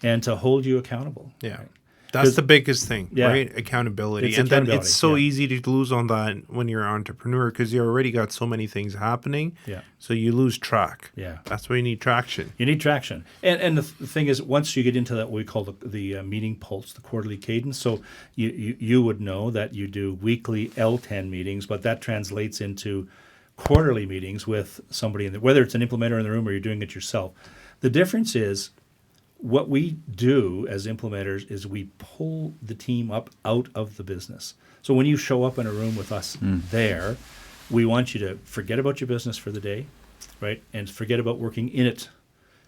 and to hold you accountable. Yeah. Right? That's the biggest thing, Yeah. right? Accountability. It's And then accountability, it's so yeah. easy to lose on that when you're an entrepreneur because you already got so many things happening. Yeah. So you lose track. Yeah. That's why you need traction. You need traction. And the thing is, once you get into that, what we call the meeting pulse, the quarterly cadence, so you would know that you do weekly L10 meetings, but that translates into quarterly meetings with somebody, whether it's an implementer in the room or you're doing it yourself. The difference is, what we do as implementers is we pull the team up out of the business. So when you show up in a room with us there, we want you to forget about your business for the day, right? And forget about working in it.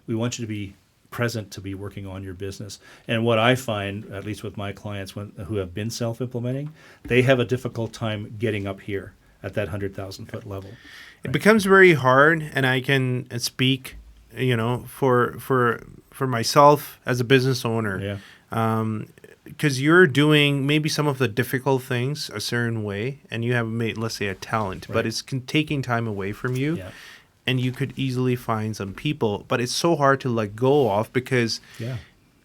We want you to be present, to be working on your business. And what I find, at least with my clients who have been self-implementing, they have a difficult time getting up here at that 100,000-foot level. It becomes very hard, and I can speak, for myself as a business owner. Yeah. Because you're doing maybe some of the difficult things a certain way, and you have made, let's say, a talent, but Right. it's taking time away from you, Yeah. and you could easily find some people, but it's so hard to let go of because Yeah.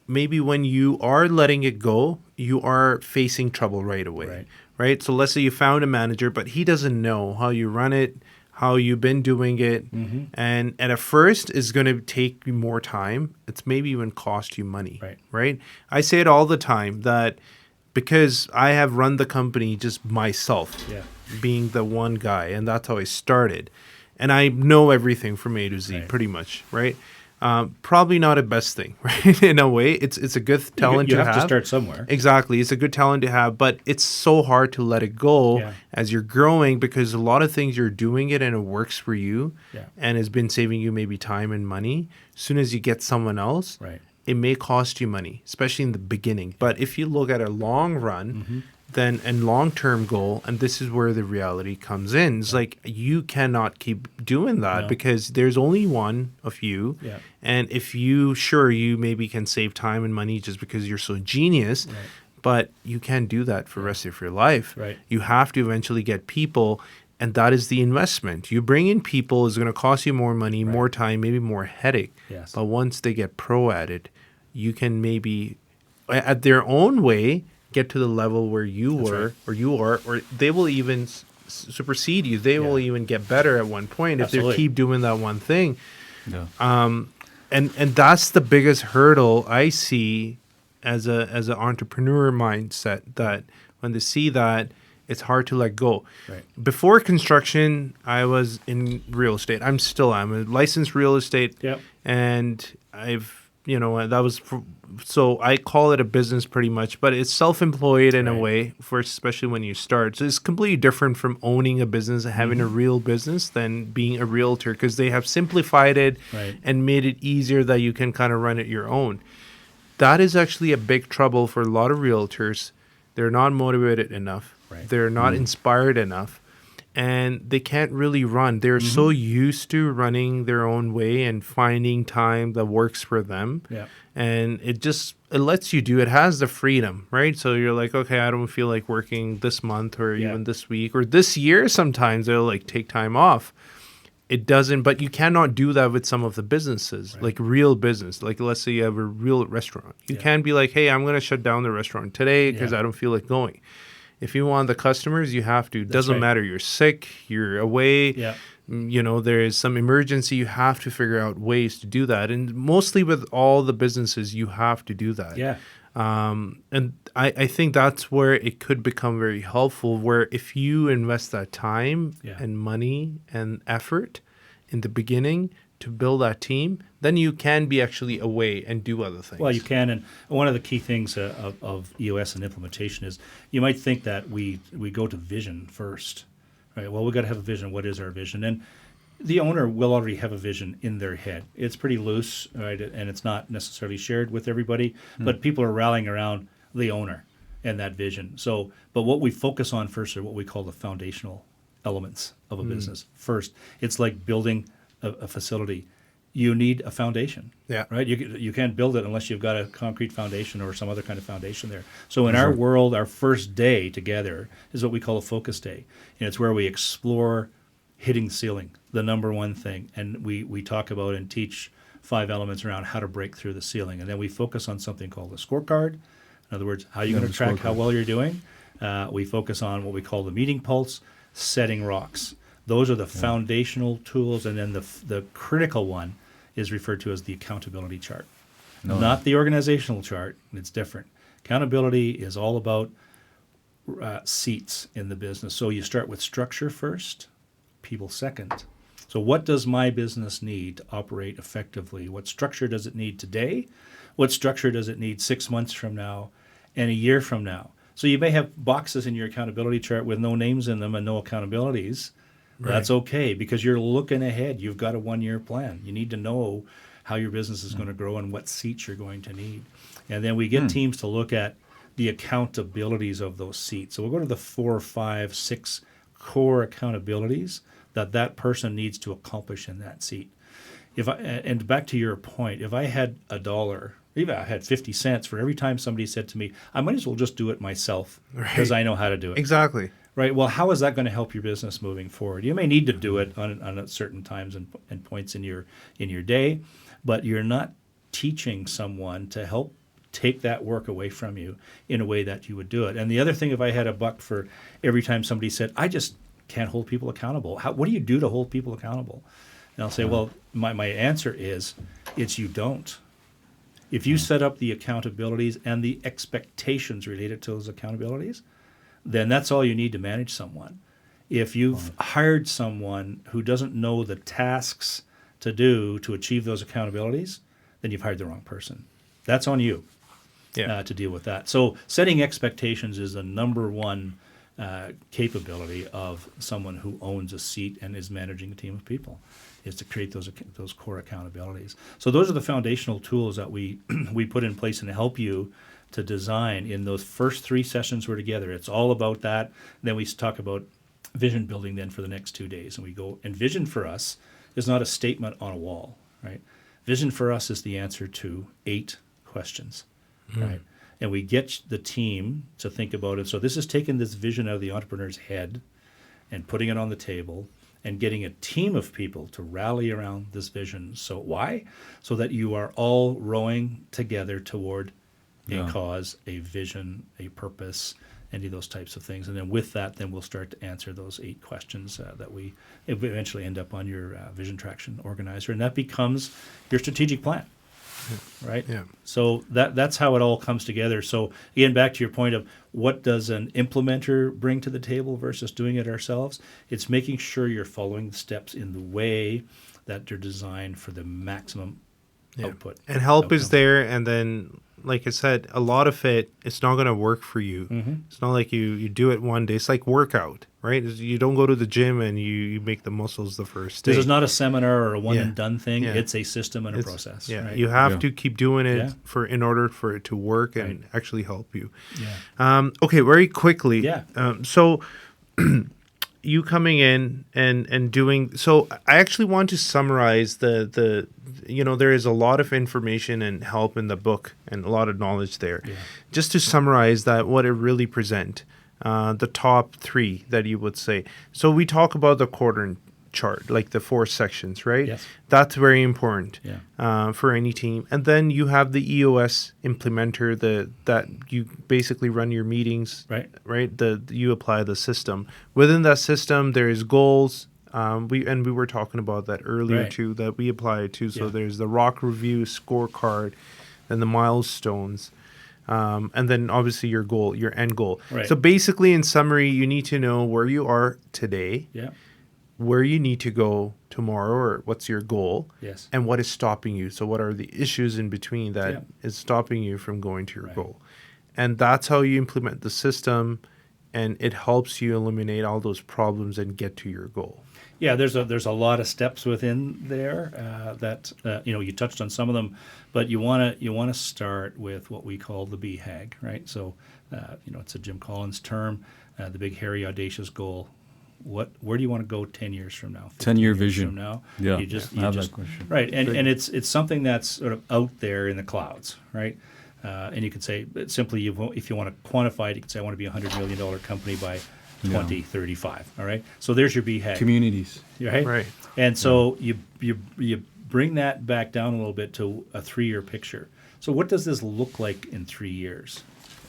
maybe when you are letting it go, you are facing trouble right away, right? So let's say you found a manager, but he doesn't know how you run it, how you've been doing it, and at first it's going to take you more time. It's maybe even cost you money, right? I say it all the time that because I have run the company just myself, being the one guy, and that's how I started, and I know everything from A to Z pretty much, right? Probably not a best thing, right? In a way, it's a good talent you to have have. to start somewhere. Exactly, it's a good talent to have, but it's so hard to let it go as you're growing because a lot of things you're doing it and it works for you, and has been saving you maybe time and money. As soon as you get someone else, it may cost you money, especially in the beginning. But if you look at a long run, then and long-term goal, and this is where the reality comes in. It's like you cannot keep doing that because there's only one of you. And if you maybe can save time and money just because you're so genius, but you can't do that for the rest of your life. You have to eventually get people, and that is the investment. You bring in people is going to cost you more money, more time, maybe more headache. But once they get pro at it, you can maybe, at their own way, get to the level where you were or you are, or they will even supersede you. They will even get better at one point if they keep doing that one thing. And that's the biggest hurdle I see as an entrepreneur mindset, that when they see that, it's hard to let go. Before construction, I was in real estate. I'm a licensed real estate, and so I call it a business pretty much, but it's self-employed in a way, especially when you start. So it's completely different from owning a business and having a real business than being a realtor, because they have simplified it and made it easier that you can kind of run it your own. That is actually a big trouble for a lot of realtors. They're not motivated enough. They're not inspired enough. And they can't really run. They're so used to running their own way and finding time that works for them. And it lets you do it. Has the freedom, right? So you're like, okay, I don't feel like working this month or even this week or this year. Sometimes they'll like take time off. It doesn't, but you cannot do that with some of the businesses, like real business. Like let's say you have a real restaurant. You can't be like, hey, I'm going to shut down the restaurant today because I don't feel like going. If you want the customers, you have to. It doesn't matter. You're sick, you're away, there is some emergency. You have to figure out ways to do that. And mostly with all the businesses, you have to do that. And I think that's where it could become very helpful, where if you invest that time and money and effort in the beginning to build that team, then you can be actually away and do other things. Well, you can, and one of the key things of EOS and implementation is you might think that we go to vision first, right? Well, we got to have a vision. What is our vision? And the owner will already have a vision in their head. It's pretty loose, right? And it's not necessarily shared with everybody, but people are rallying around the owner and that vision. So, but what we focus on first are what we call the foundational elements of a business. First, it's like building a facility. You need a foundation, right? You can't build it unless you've got a concrete foundation or some other kind of foundation there. So in our world, our first day together is what we call a focus day. And it's where we explore hitting the ceiling, the number one thing. And we talk about and teach 5 elements around how to break through the ceiling. And then we focus on something called a scorecard. In other words, how are you going to track how well you're doing? We focus on what we call the meeting pulse, setting rocks. Those are the foundational tools. And then the critical one is referred to as the accountability chart. Not the organizational chart. It's different. Accountability is all about seats in the business. So you start with structure first, people second. So what does my business need to operate effectively? What structure does it need today? What structure does it need 6 months from now and a year from now? So you may have boxes in your accountability chart with no names in them and no accountabilities. Right. That's okay because you're looking ahead. You've got a 1-year plan. You need to know how your business is going to grow and what seats you're going to need. And then we get teams to look at the accountabilities of those seats. So we'll go to the 4, 5, 6 core accountabilities that person needs to accomplish in that seat. And back to your point, if I had $1, even I had 50 cents for every time somebody said to me, I might as well just do it myself because I know how to do it. Exactly. Right. Well, how is that going to help your business moving forward? You may need to do it on certain times and points in your day, but you're not teaching someone to help take that work away from you in a way that you would do it. And the other thing, if I had $1 for every time somebody said, I just can't hold people accountable. What do you do to hold people accountable? And I'll say, well, my answer is, it's you don't. If you set up the accountabilities and the expectations related to those accountabilities, then that's all you need to manage someone. If you've hired someone who doesn't know the tasks to do to achieve those accountabilities, then you've hired the wrong person. That's on you to deal with that. So setting expectations is the number one capability of someone who owns a seat and is managing a team of people, is to create those core accountabilities. So those are the foundational tools that we put in place and help you to design in those first 3 sessions we're together. It's all about that. And then we talk about vision building then for the next 2 days. And we go, and vision for us is not a statement on a wall, right? Vision for us is the answer to 8 questions, right? And we get the team to think about it. So this is taking this vision out of the entrepreneur's head and putting it on the table and getting a team of people to rally around this vision. So why? So that you are all rowing together toward a cause, a vision, a purpose, any of those types of things. And then with that, then we'll start to answer those 8 questions that we eventually end up on your vision traction organizer. And that becomes your strategic plan. Right? Yeah. So that's how it all comes together. So again, back to your point of what does an implementer bring to the table versus doing it ourselves? It's making sure you're following the steps in the way that they're designed for the maximum output. And help is there, and then like I said, a lot of it's not going to work for you. It's not like you do it one day. It's like workout, right? You don't go to the gym and you make the muscles the first day. This is not a seminar or a one and done thing. It's a system and a process. Yeah, right? you have to keep doing it in order for it to work and actually help you. Okay, very quickly. So you coming in and doing, so I actually want to summarize the there is a lot of information and help in the book and a lot of knowledge there. Just to summarize that, what it really present, the top 3 that you would say. So we talk about the quadrant chart, like the 4 sections, right? Yes. That's very important for any team. And then you have the EOS implementer that you basically run your meetings, right? You apply the system. Within that system, there is goals. We were talking about that earlier too, that we apply it to. So there's the rock review, scorecard, and the milestones. And then obviously your goal, your end goal. Right. So basically, in summary, you need to know where you are today, where you need to go tomorrow, or what's your goal, and what is stopping you. So what are the issues in between that is stopping you from going to your goal? And that's how you implement the system, and it helps you eliminate all those problems and get to your goal. Yeah, there's a lot of steps within there that you touched on some of them, but you wanna start with what we call the BHAG, right? So it's a Jim Collins term, the big hairy audacious goal. Where do you want to go 10 years from now? 10-year years vision. from now. Yeah, I have that question. Right, and it's something that's sort of out there in the clouds, right? And you could say simply, if you want to quantify it, you could say I want to be a $100 million company by 2035. All right, so there's your BHAG. Communities. Right. And so you bring that back down a little bit to a 3-year picture. So what does this look like in 3 years?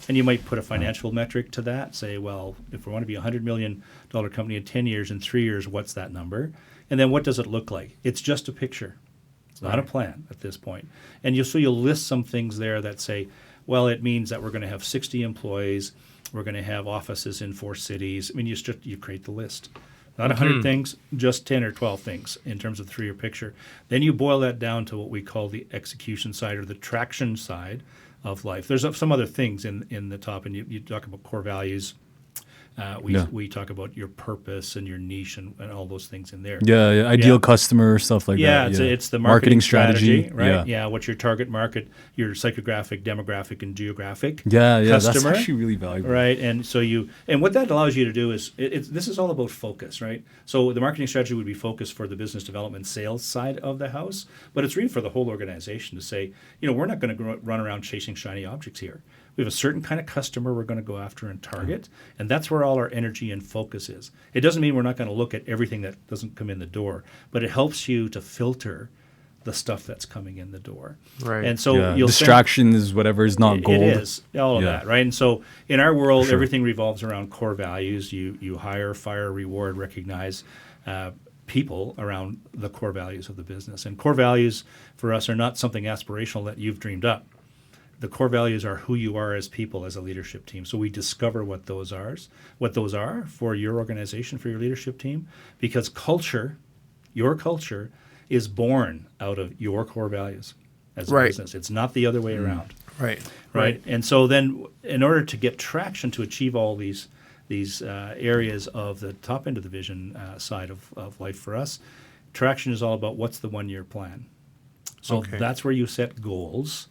And you might put a financial metric to that. Say, well, if we want to be a $100 million company in 10 years, in 3 years, what's that number? And then what does it look like? It's just a picture. It's not a plan at this point. And you'll list some things there that say, well, it means that we're going to have 60 employees. We're going to have offices in 4 cities. I mean, you create the list. Not 100 things, just 10 or 12 things in terms of the 3-year picture. Then you boil that down to what we call the execution side or the traction side of life. There's some other things in the top, and you talk about core values. We talk about your purpose and your niche and all those things in there. Ideal customer, stuff like that. It's the marketing strategy, right? Yeah. What's your target market, your psychographic, demographic, and geographic customer. That's actually really valuable. Right, and so what that allows you to do is, this is all about focus, right? So the marketing strategy would be focused for the business development sales side of the house, but it's really for the whole organization to say, we're not going to run around chasing shiny objects here. We have a certain kind of customer we're going to go after and target, and that's where all our energy and focus is. It doesn't mean we're not going to look at everything that doesn't come in the door, but it helps you to filter the stuff that's coming in the door. Right. And so distraction is whatever is not gold. It is, all of that, right? And so in our world, everything revolves around core values. You hire, fire, reward, recognize people around the core values of the business. And core values for us are not something aspirational that you've dreamed up. The core values are who you are as people, as a leadership team. So we discover what those are for your organization, for your leadership team, because your culture is born out of your core values as a business. It's not the other way around. Right. And so then in order to get traction to achieve all these areas of the top end of the vision side of life for us, traction is all about what's the 1-year plan. So that's where you set goals.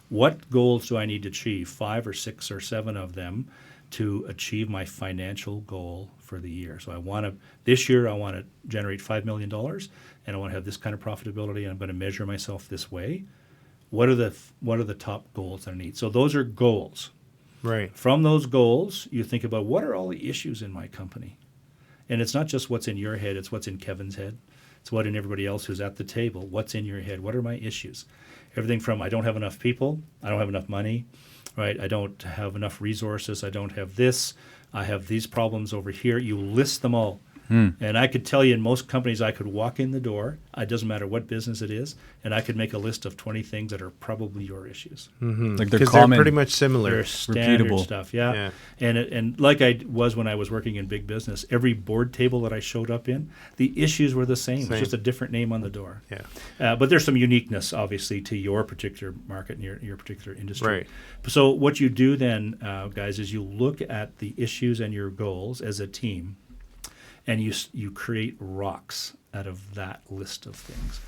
What goals do I need to achieve, 5 or 6 or 7 of them, to achieve my financial goal for the year? So this year I want to generate $5 million, and I want to have this kind of profitability, and I'm going to measure myself this way. What are the top goals that I need? So those are goals. Right. From those goals, you think about what are all the issues in my company? And it's not just what's in your head, it's what's in Kevin's head. It's what in everybody else who's at the table. What's in your head? What are my issues? Everything from I don't have enough people, I don't have enough money, right? I don't have enough resources, I don't have this, I have these problems over here. You list them all. And I could tell you in most companies I could walk in the door, it doesn't matter what business it is, and I could make a list of 20 things that are probably your issues. Like they're Because common. they're pretty much similar. They're standard repeatable stuff, yeah. And like I was when I was working in big business, every board table that I showed up in, the issues were the same. It's just a different name on the door. But there's some uniqueness, obviously, to your particular market and your particular industry. Right. So what you do then, guys, is you look at the issues and your goals as a team, and you create rocks out of that list of things.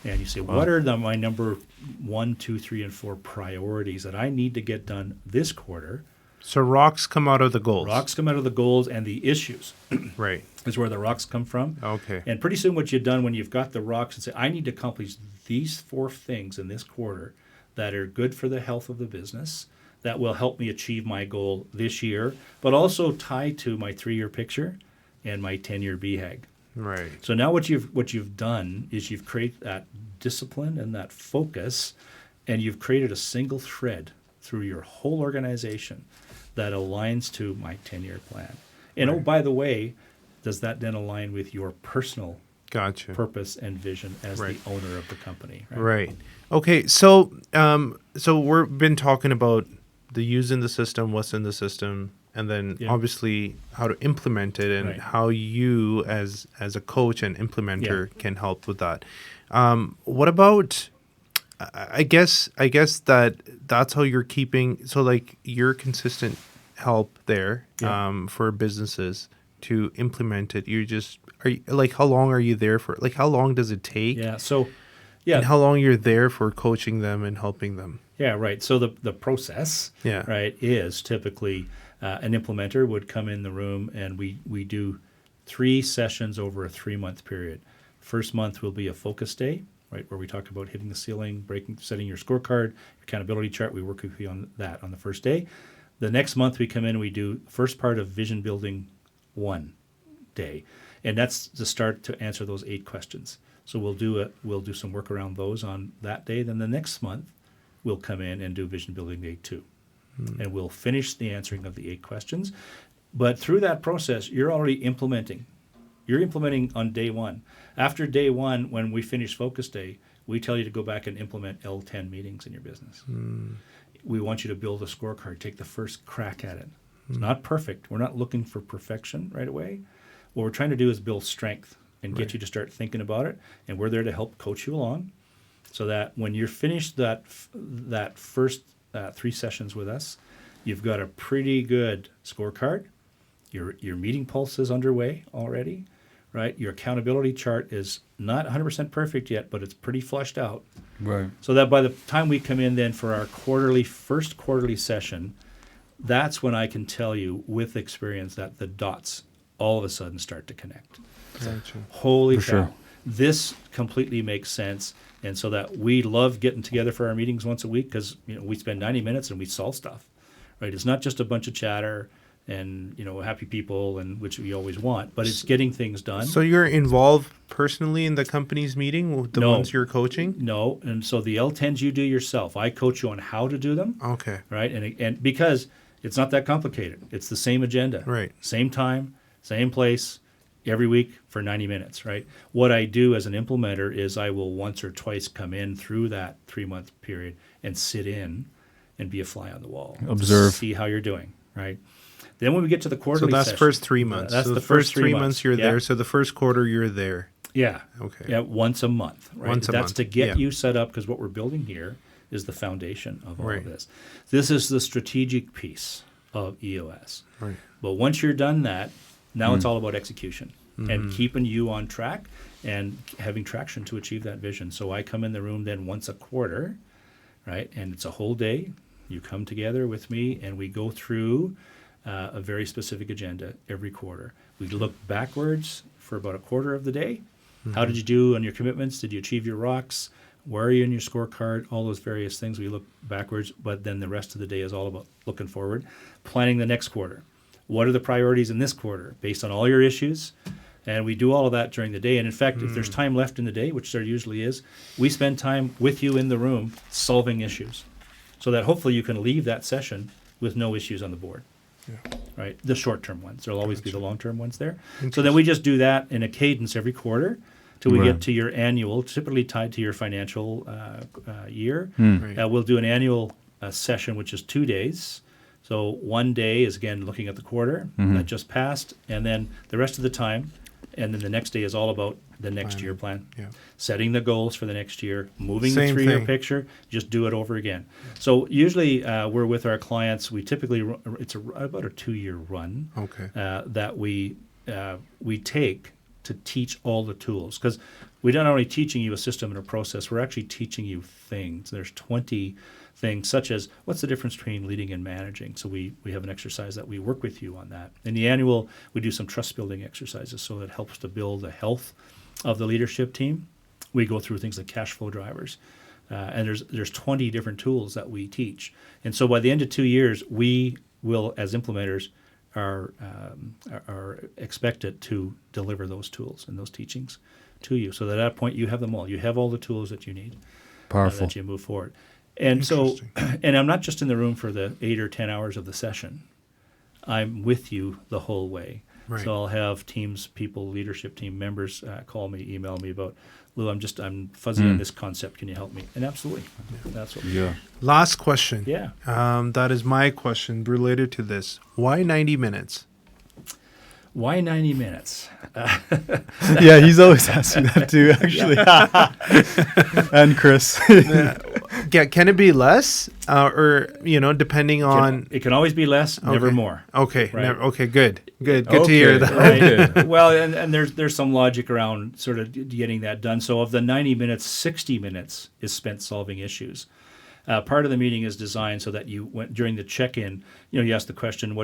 And you say, what are my number 1, 2, 3, and 4 priorities that I need to get done this quarter? So rocks come out of the goals. Rocks come out of the goals, and the issues Right. is where the rocks come from. Okay. And pretty soon what you've done when you've got the rocks and say, I need to accomplish these 4 things in this quarter that are good for the health of the business, that will help me achieve my goal this year, but also tie to my 3-year picture and my 10-year BHAG. Right. So now what you've done is you've created that discipline and that focus, and you've created a single thread through your whole organization that aligns to my 10-year plan. And oh, by the way, does that then align with your personal purpose and vision as the owner of the company? Right. Okay. So we've been talking about the use in the system, what's in the system, and then obviously how to implement it, and how you as a coach and implementer can help with that. What about, I guess that's how you're keeping, so like your consistent help there for businesses to implement it, how long are you there for? Like, how long does it take? Yeah. So, yeah. And how long you're there for coaching them and helping them? Yeah, right. So the process, right, is typically an implementer would come in the room, and we do 3 sessions over a 3-month period. First month will be a focus day, right, where we talk about hitting the ceiling, setting your scorecard, your accountability chart. We work with you on that on the first day. The next month we come in and we do first part of vision building 1 day, and that's the start to answer those 8 questions. So we'll do some work around those on that day. Then the next month we'll come in and do vision building day 2, and we'll finish the answering of the 8 questions. But through that process, you're already implementing. You're implementing on day 1. After day 1, when we finish focus day, we tell you to go back and implement L10 meetings in your business. We want you to build a scorecard, take the first crack at it. It's not perfect. We're not looking for perfection right away. What we're trying to do is build strength and get you to start thinking about it. And we're there to help coach you along, so that when you're finished that first 3 sessions with us, you've got a pretty good scorecard. Your meeting pulse is underway already, right? Your accountability chart is not 100% perfect yet, but it's pretty fleshed out. Right. So that by the time we come in then for our first quarterly session, that's when I can tell you with experience that the dots all of a sudden start to connect. Gotcha. Holy cow. Sure. This completely makes sense. And so that we love getting together for our meetings once a week, because we spend 90 minutes and we solve stuff, right? It's not just a bunch of chatter and happy people, and which we always want, but it's getting things done. So you're involved personally in the company's meeting with the ones you're coaching? No, and so the L10s you do yourself. I coach you on how to do them. Okay. Right, and because it's not that complicated, it's the same agenda, right? Same time, same place, every week for 90 minutes, right? What I do as an implementer is I will once or twice come in through that 3-month period and sit in and be a fly on the wall, observe, see how you're doing, right? Then when we get to the quarterly session. So that's session, first 3 months. That's so the first 3 months you're there. So the first quarter you're there. Yeah. Okay. Yeah, once a month, right? Once a That's month. to get you set up, because what we're building here is the foundation of all right. of this. This is the strategic piece of EOS. Right. But once you're done that, now it's all about execution and keeping you on track and having traction to achieve that vision. So I come in the room then once a quarter, right? And it's a whole day. You come together with me and we go through a very specific agenda every quarter. We look backwards for about a quarter of the day. How did you do on your commitments? Did you achieve your rocks? Where are you in your scorecard? All those various things. We look backwards, but then the rest of the day is all about looking forward, planning the next quarter. What are the priorities in this quarter based on all your issues? And we do all of that during the day. And in fact, if there's time left in the day, which there usually is, we spend time with you in the room solving issues, so that hopefully you can leave that session with no issues on the board. Yeah. Right? The short-term ones. There'll always be the long-term ones there. So then we just do that in a cadence every quarter till we get to your annual, typically tied to your financial year. Right. We'll do an annual session, which is 2 days. So 1 day is, again, looking at the quarter that just passed, and then the rest of the time, and then the next day is all about the next year plan. Yeah. Setting the goals for the next year, moving the 3-year picture, just do it over again. So usually we're with our clients. We typically, it's about a 2-year run that we take to teach all the tools. Because we're not only teaching you a system and a process, we're actually teaching you things. There's 20 things, such as what's the difference between leading and managing. So we have an exercise that we work with you on that. In the annual, we do some trust building exercises, so it helps to build the health of the leadership team. We go through things like cash flow drivers. And there's 20 different tools that we teach. And so by the end of 2 years, we will, as implementers, are expected to deliver those tools and those teachings to you. So that at that point, you have them all. You have all the tools that you need. Powerful. That you move forward. And so, and I'm not just in the room for the 8 or 10 hours of the session. I'm with you the whole way. Right. So I'll have teams, people, leadership team members call me, email me about, Lou, I'm fuzzy on this concept. Can you help me? And absolutely, that's what we do. Last question. Yeah. That is my question related to this. Why 90 minutes? why 90 minutes? Yeah, he's always asking that too, actually. And Chris. Can it be less, or depending on? It can always be less, never more. Okay, Right. Okay, good to hear that. Right. Well, and there's some logic around sort of getting that done. So of the 90 minutes, 60 minutes is spent solving issues. Part of the meeting is designed so that during the check-in, you ask the question,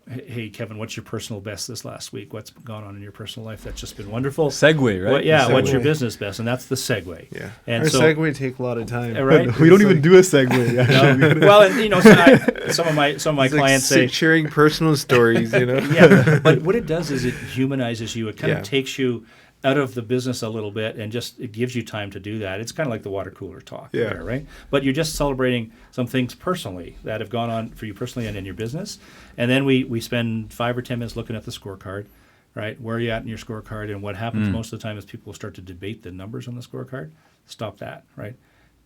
hey Kevin, what's your personal best this last week? What's gone on in your personal life that's just been wonderful? Segue, right? What's your business best? And that's the segue. Yeah. And our so, segue take a lot of time. Right? We don't even do a segue, actually. No. Well, and some of my clients say sharing personal stories, Yeah, but what it does is it humanizes you. It kind Yeah. of takes you out of the business a little bit, and just it gives you time to do that. It's kind of like the water cooler talk, there, right? But you're just celebrating some things personally that have gone on for you personally and in your business. And then we spend 5 or 10 minutes looking at the scorecard, right? Where are you at in your scorecard? And what happens most of the time is people start to debate the numbers on the scorecard. Stop that, right?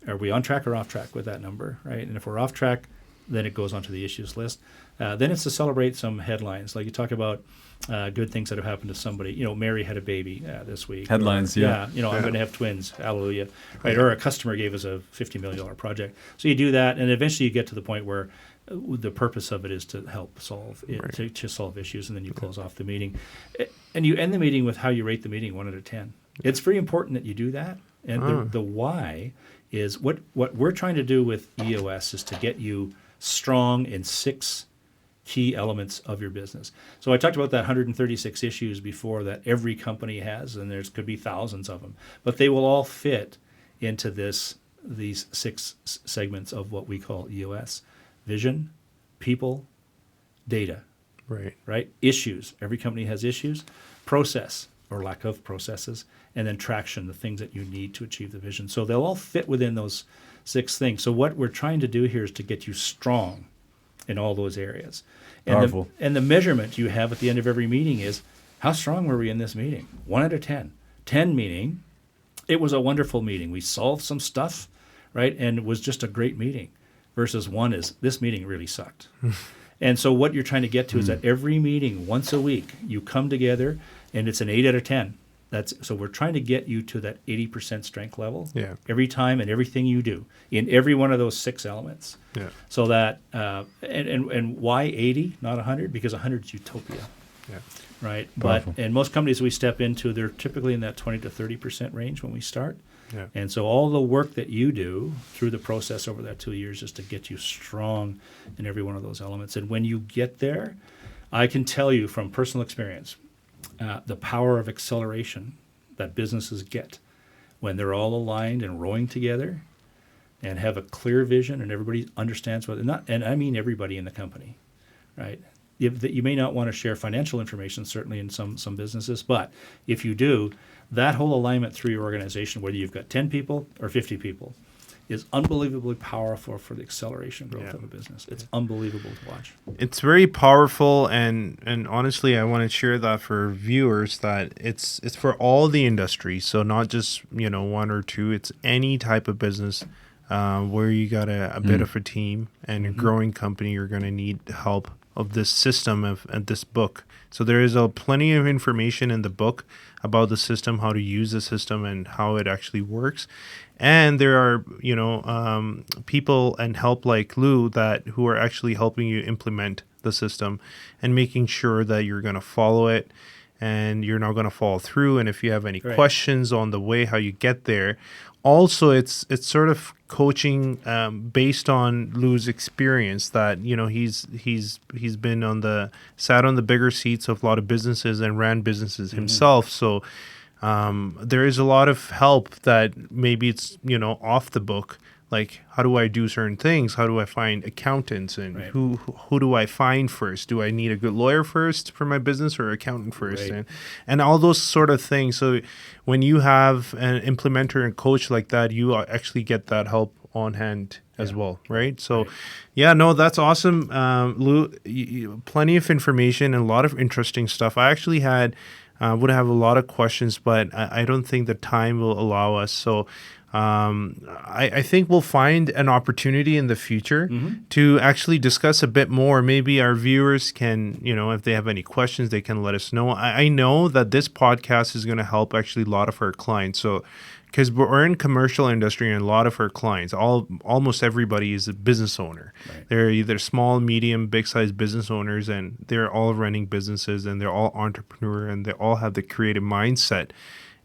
Are we on track or off track with that number, right? And if we're off track, then it goes onto the issues list. Then it's to celebrate some headlines. Like you talk about good things that have happened to somebody. Mary had a baby this week. Headlines, I'm going to have twins. Hallelujah. Right. Or a customer gave us a $50 million project. So you do that, and eventually you get to the point where the purpose of it is to help solve it, to solve issues, and then you close off the meeting. And you end the meeting with how you rate the meeting 1 out of 10. It's very important that you do that. And the why is what we're trying to do with EOS is to get you strong in 6 key elements of your business. So I talked about that 136 issues before that every company has, and there could be thousands of them, but they will all fit into these 6 segments of what we call EOS: vision, people, data, right? Issues. Every company has issues. Process or lack of processes, and then traction, the things that you need to achieve the vision. So they'll all fit within those 6 things. So what we're trying to do here is to get you strong in all those areas. Powerful. And the measurement you have at the end of every meeting is, how strong were we in this meeting? 1 out of 10. 10 meaning it was a wonderful meeting. We solved some stuff, right? And it was just a great meeting. Versus 1 is, this meeting really sucked. And so what you're trying to get to is that every meeting, once a week, you come together, and it's an 8 out of 10. So we're trying to get you to that 80% strength level every time and everything you do in every one of those 6 elements. Yeah. So that and why 80, not 100? Because 100 is utopia. Yeah. Right. Powerful. But in most companies we step into, they're typically in that 20 to 30% range when we start. Yeah. And so all the work that you do through the process over that 2 years is to get you strong in every one of those elements. And when you get there, I can tell you from personal experience, the power of acceleration that businesses get when they're all aligned and rowing together and have a clear vision and everybody understands and I mean everybody in the company, right? You may not want to share financial information, certainly in some businesses, but if you do, that whole alignment through your organization, whether you've got 10 people or 50 people, is unbelievably powerful for the acceleration growth of a business. It's unbelievable to watch. It's very powerful, and honestly, I want to share that for viewers that it's for all the industries. So not just 1 or 2. It's any type of business where you got a bit of a team and a growing company. You're going to need help of this system and this book. So there is plenty of information in the book about the system, how to use the system, and how it actually works. And there are, people and help like Lou who are actually helping you implement the system and making sure that you're going to follow it and you're not going to fall through. And if you have any questions on the way, how you get there. Also, it's sort of coaching based on Lou's experience that, he's been sat on the bigger seats of a lot of businesses and ran businesses himself. So there is a lot of help that maybe it's, off the book. Like, how do I do certain things? How do I find accountants? And who do I find first? Do I need a good lawyer first for my business or accountant first? And all those sort of things. So when you have an implementer and coach like that, you actually get that help on hand as well, right? So, that's awesome. Lou, plenty of information and a lot of interesting stuff. I actually would have a lot of questions, but I don't think the time will allow us. So I think we'll find an opportunity in the future to actually discuss a bit more. Maybe our viewers can, if they have any questions, they can let us know. I know that this podcast is going to help actually a lot of our clients. So, because we're in commercial industry and a lot of our clients, almost everybody is a business owner. Right. They're either small, medium, big-sized business owners, and they're all running businesses, and they're all entrepreneur, and they all have the creative mindset.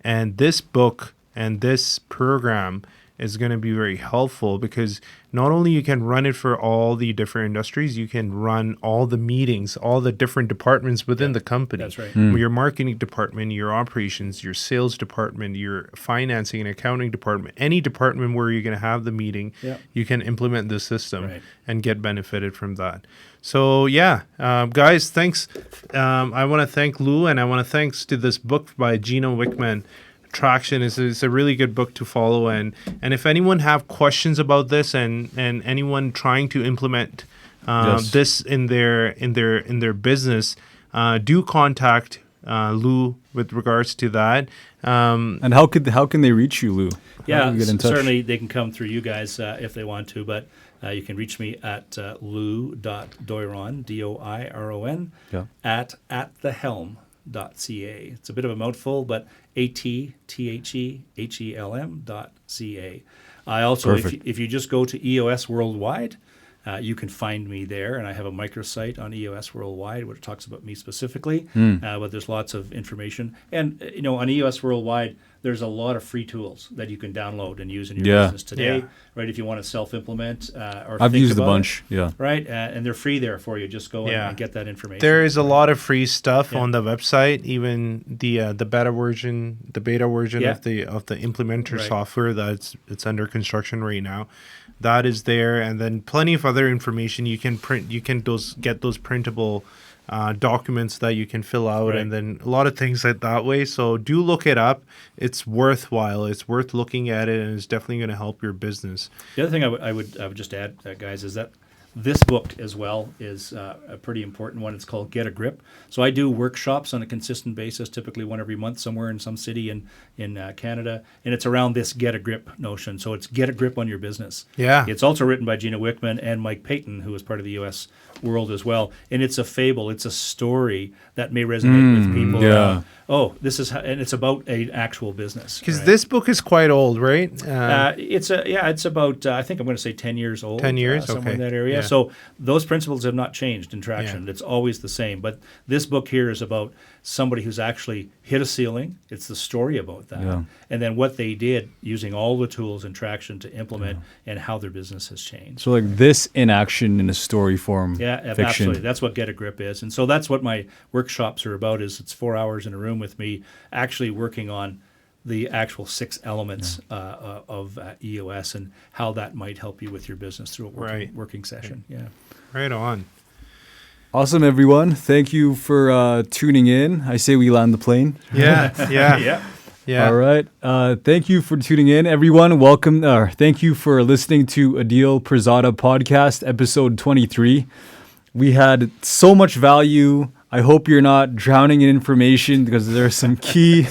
And this book and this program is going to be very helpful because not only you can run it for all the different industries, you can run all the meetings, all the different departments within the company. That's right. Your marketing department, your operations, your sales department, your financing and accounting department, any department where you're going to have the meeting, you can implement the system and get benefited from that. So guys, thanks. I want to thank Lou, and I want to thanks to this book by Gino Wickman. Traction is a really good book to follow, and if anyone have questions about this and anyone trying to implement this in their business, do contact Lou with regards to that. And how can they reach you, Lou? Yeah, certainly they can come through you guys if they want to, but you can reach me at lou.doiron, Doiron, at Atthehelm.ca. It's a bit of a mouthful, but Atthehelm.ca. I also, if you just go to EOS Worldwide, you can find me there, and I have a microsite on EOS Worldwide where it talks about me specifically, but there's lots of information. And, on EOS Worldwide, there's a lot of free tools that you can download and use in your business today, right? If you want to self-implement or I've think used about a bunch, right? And they're free there for you. Just go and get that information. There is a lot of free stuff on the website, even the beta version of the implementer software it's under construction right now. That is there, and then plenty of other information you can print. You can get those printable documents that you can fill out, and then a lot of things like that way. So do look it up. It's worthwhile. It's worth looking at it, and it's definitely going to help your business. The other thing I would just add, guys, is that this book as well is a pretty important one. It's called Get a Grip. So I do workshops on a consistent basis, typically one every month somewhere in some city in Canada, and it's around this Get a Grip notion. So it's Get a Grip on your business. Yeah. It's also written by Gina Wickman and Mike Payton, who is part of the U.S. world as well. And it's a fable. It's a story that may resonate with people. This is and it's about an actual business. Because this book is quite old, right? It's about I think I'm going to say 10 years old. 10 years, somewhere in that area. Yeah. So those principles have not changed in traction. Yeah. It's always the same. But this book here is about somebody who's actually hit a ceiling. It's the story about that. Yeah. And then what they did using all the tools in traction to implement and how their business has changed. So like this in action in a story form. Yeah, fiction. Absolutely. That's what Get a Grip is. And so that's what my workshops are about. Is it's 4 hours in a room with me actually working on the actual 6 elements of EOS and how that might help you with your business through a working session. Yeah. Right on. Awesome, everyone. Thank you for tuning in. I say we land the plane. Yeah. All right. Thank you for tuning in, everyone. Welcome. Thank you for listening to Adeel Pirzada podcast, episode 23. We had so much value. I hope you're not drowning in information because there's some key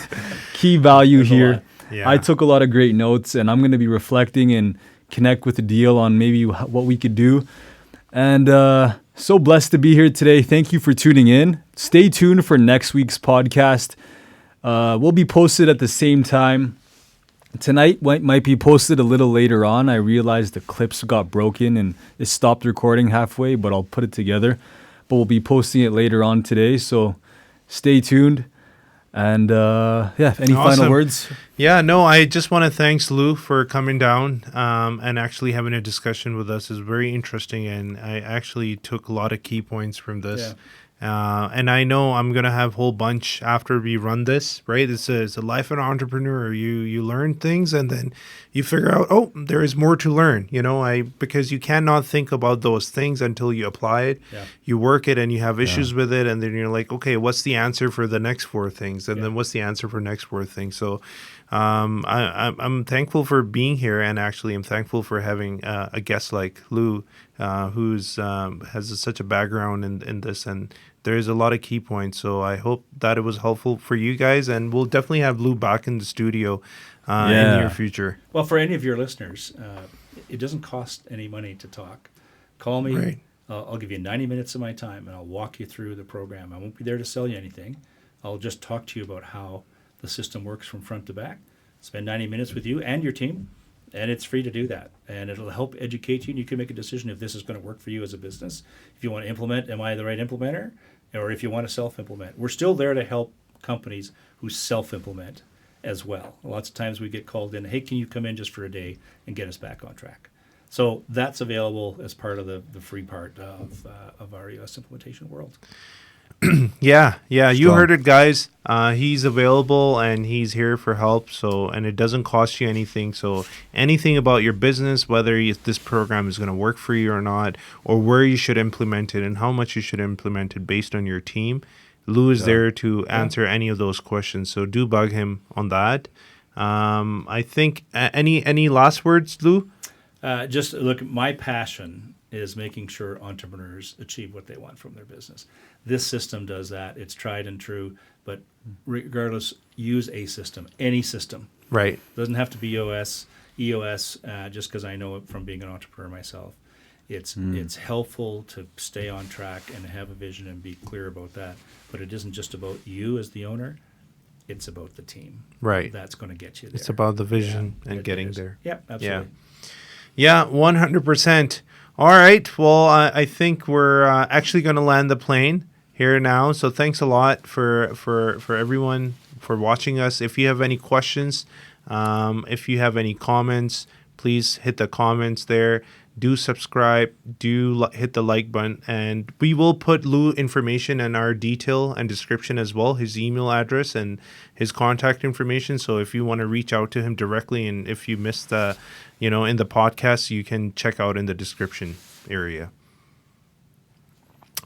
value here. Yeah. I took a lot of great notes, and I'm going to be reflecting and connect with Adeel on maybe what we could do. And so blessed to be here today. Thank you for tuning in. Stay tuned for next week's podcast. We'll be posted at the same time. Tonight might be posted a little later on. I realized the clips got broken and it stopped recording halfway, but I'll put it together. But we'll be posting it later on today, so stay tuned. And any final words? Yeah, no, I just want to thank Lou for coming down and actually having a discussion with us. It's very interesting, and I actually took a lot of key points from this. Yeah. And I know I'm going to have a whole bunch after we run this, right? It's a life of an entrepreneur. You learn things and then you figure out, there is more to learn, because you cannot think about those things until you apply it. Yeah. You work it and you have issues with it. And then you're like, okay, what's the answer for the next 4 things? And then what's the answer for next 4 things? So I'm thankful for being here. And actually I'm thankful for having a guest like Lou, who's has such a background in this, and there's a lot of key points. So I hope that it was helpful for you guys, and we'll definitely have Lou back in the studio in your future. Well, for any of your listeners, it doesn't cost any money to talk. Call me. Right. I'll give you 90 minutes of my time, and I'll walk you through the program. I won't be there to sell you anything. I'll just talk to you about how the system works from front to back. Spend 90 minutes with you and your team, and it's free to do that. And it'll help educate you, and you can make a decision if this is going to work for you as a business. If you want to implement, am I the right implementer? Or if you want to self-implement. We're still there to help companies who self-implement as well. Lots of times we get called in, hey, can you come in just for a day and get us back on track? So that's available as part of the free part of our EOS implementation world. Yeah, you Strong. heard it, guys. He's available and he's here for help. So, and it doesn't cost you anything. So, anything about your business, whether this program is going to work for you or not, or where you should implement it and how much you should implement it based on your team, Lou is there to answer any of those questions. So, do bug him on that. I think any last words, Lou? Just look, my passion is making sure entrepreneurs achieve what they want from their business. This system does that. It's tried and true. But regardless, use a system, any system. Right. Doesn't have to be EOS, just because I know it from being an entrepreneur myself. It's helpful to stay on track and have a vision and be clear about that. But it isn't just about you as the owner. It's about the team. Right. That's going to get you there. It's about the vision and getting there. Yeah, absolutely. Yeah, 100%. All right. Well, I think we're actually going to land the plane here now. So thanks a lot for everyone for watching us. If you have any questions, if you have any comments, please hit the comments there. Do subscribe. Do hit the like button. And we will put Lou information in our detail and description as well, his email address and his contact information. So if you want to reach out to him directly, and if you missed the, in the podcast, you can check out in the description area.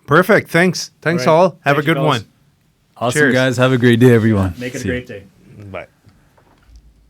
Perfect. Thanks All right. all. Have Thank a you, good fellas. one. Awesome, Cheers. guys. Have a great day, everyone. Make it a See ya. great day. Bye.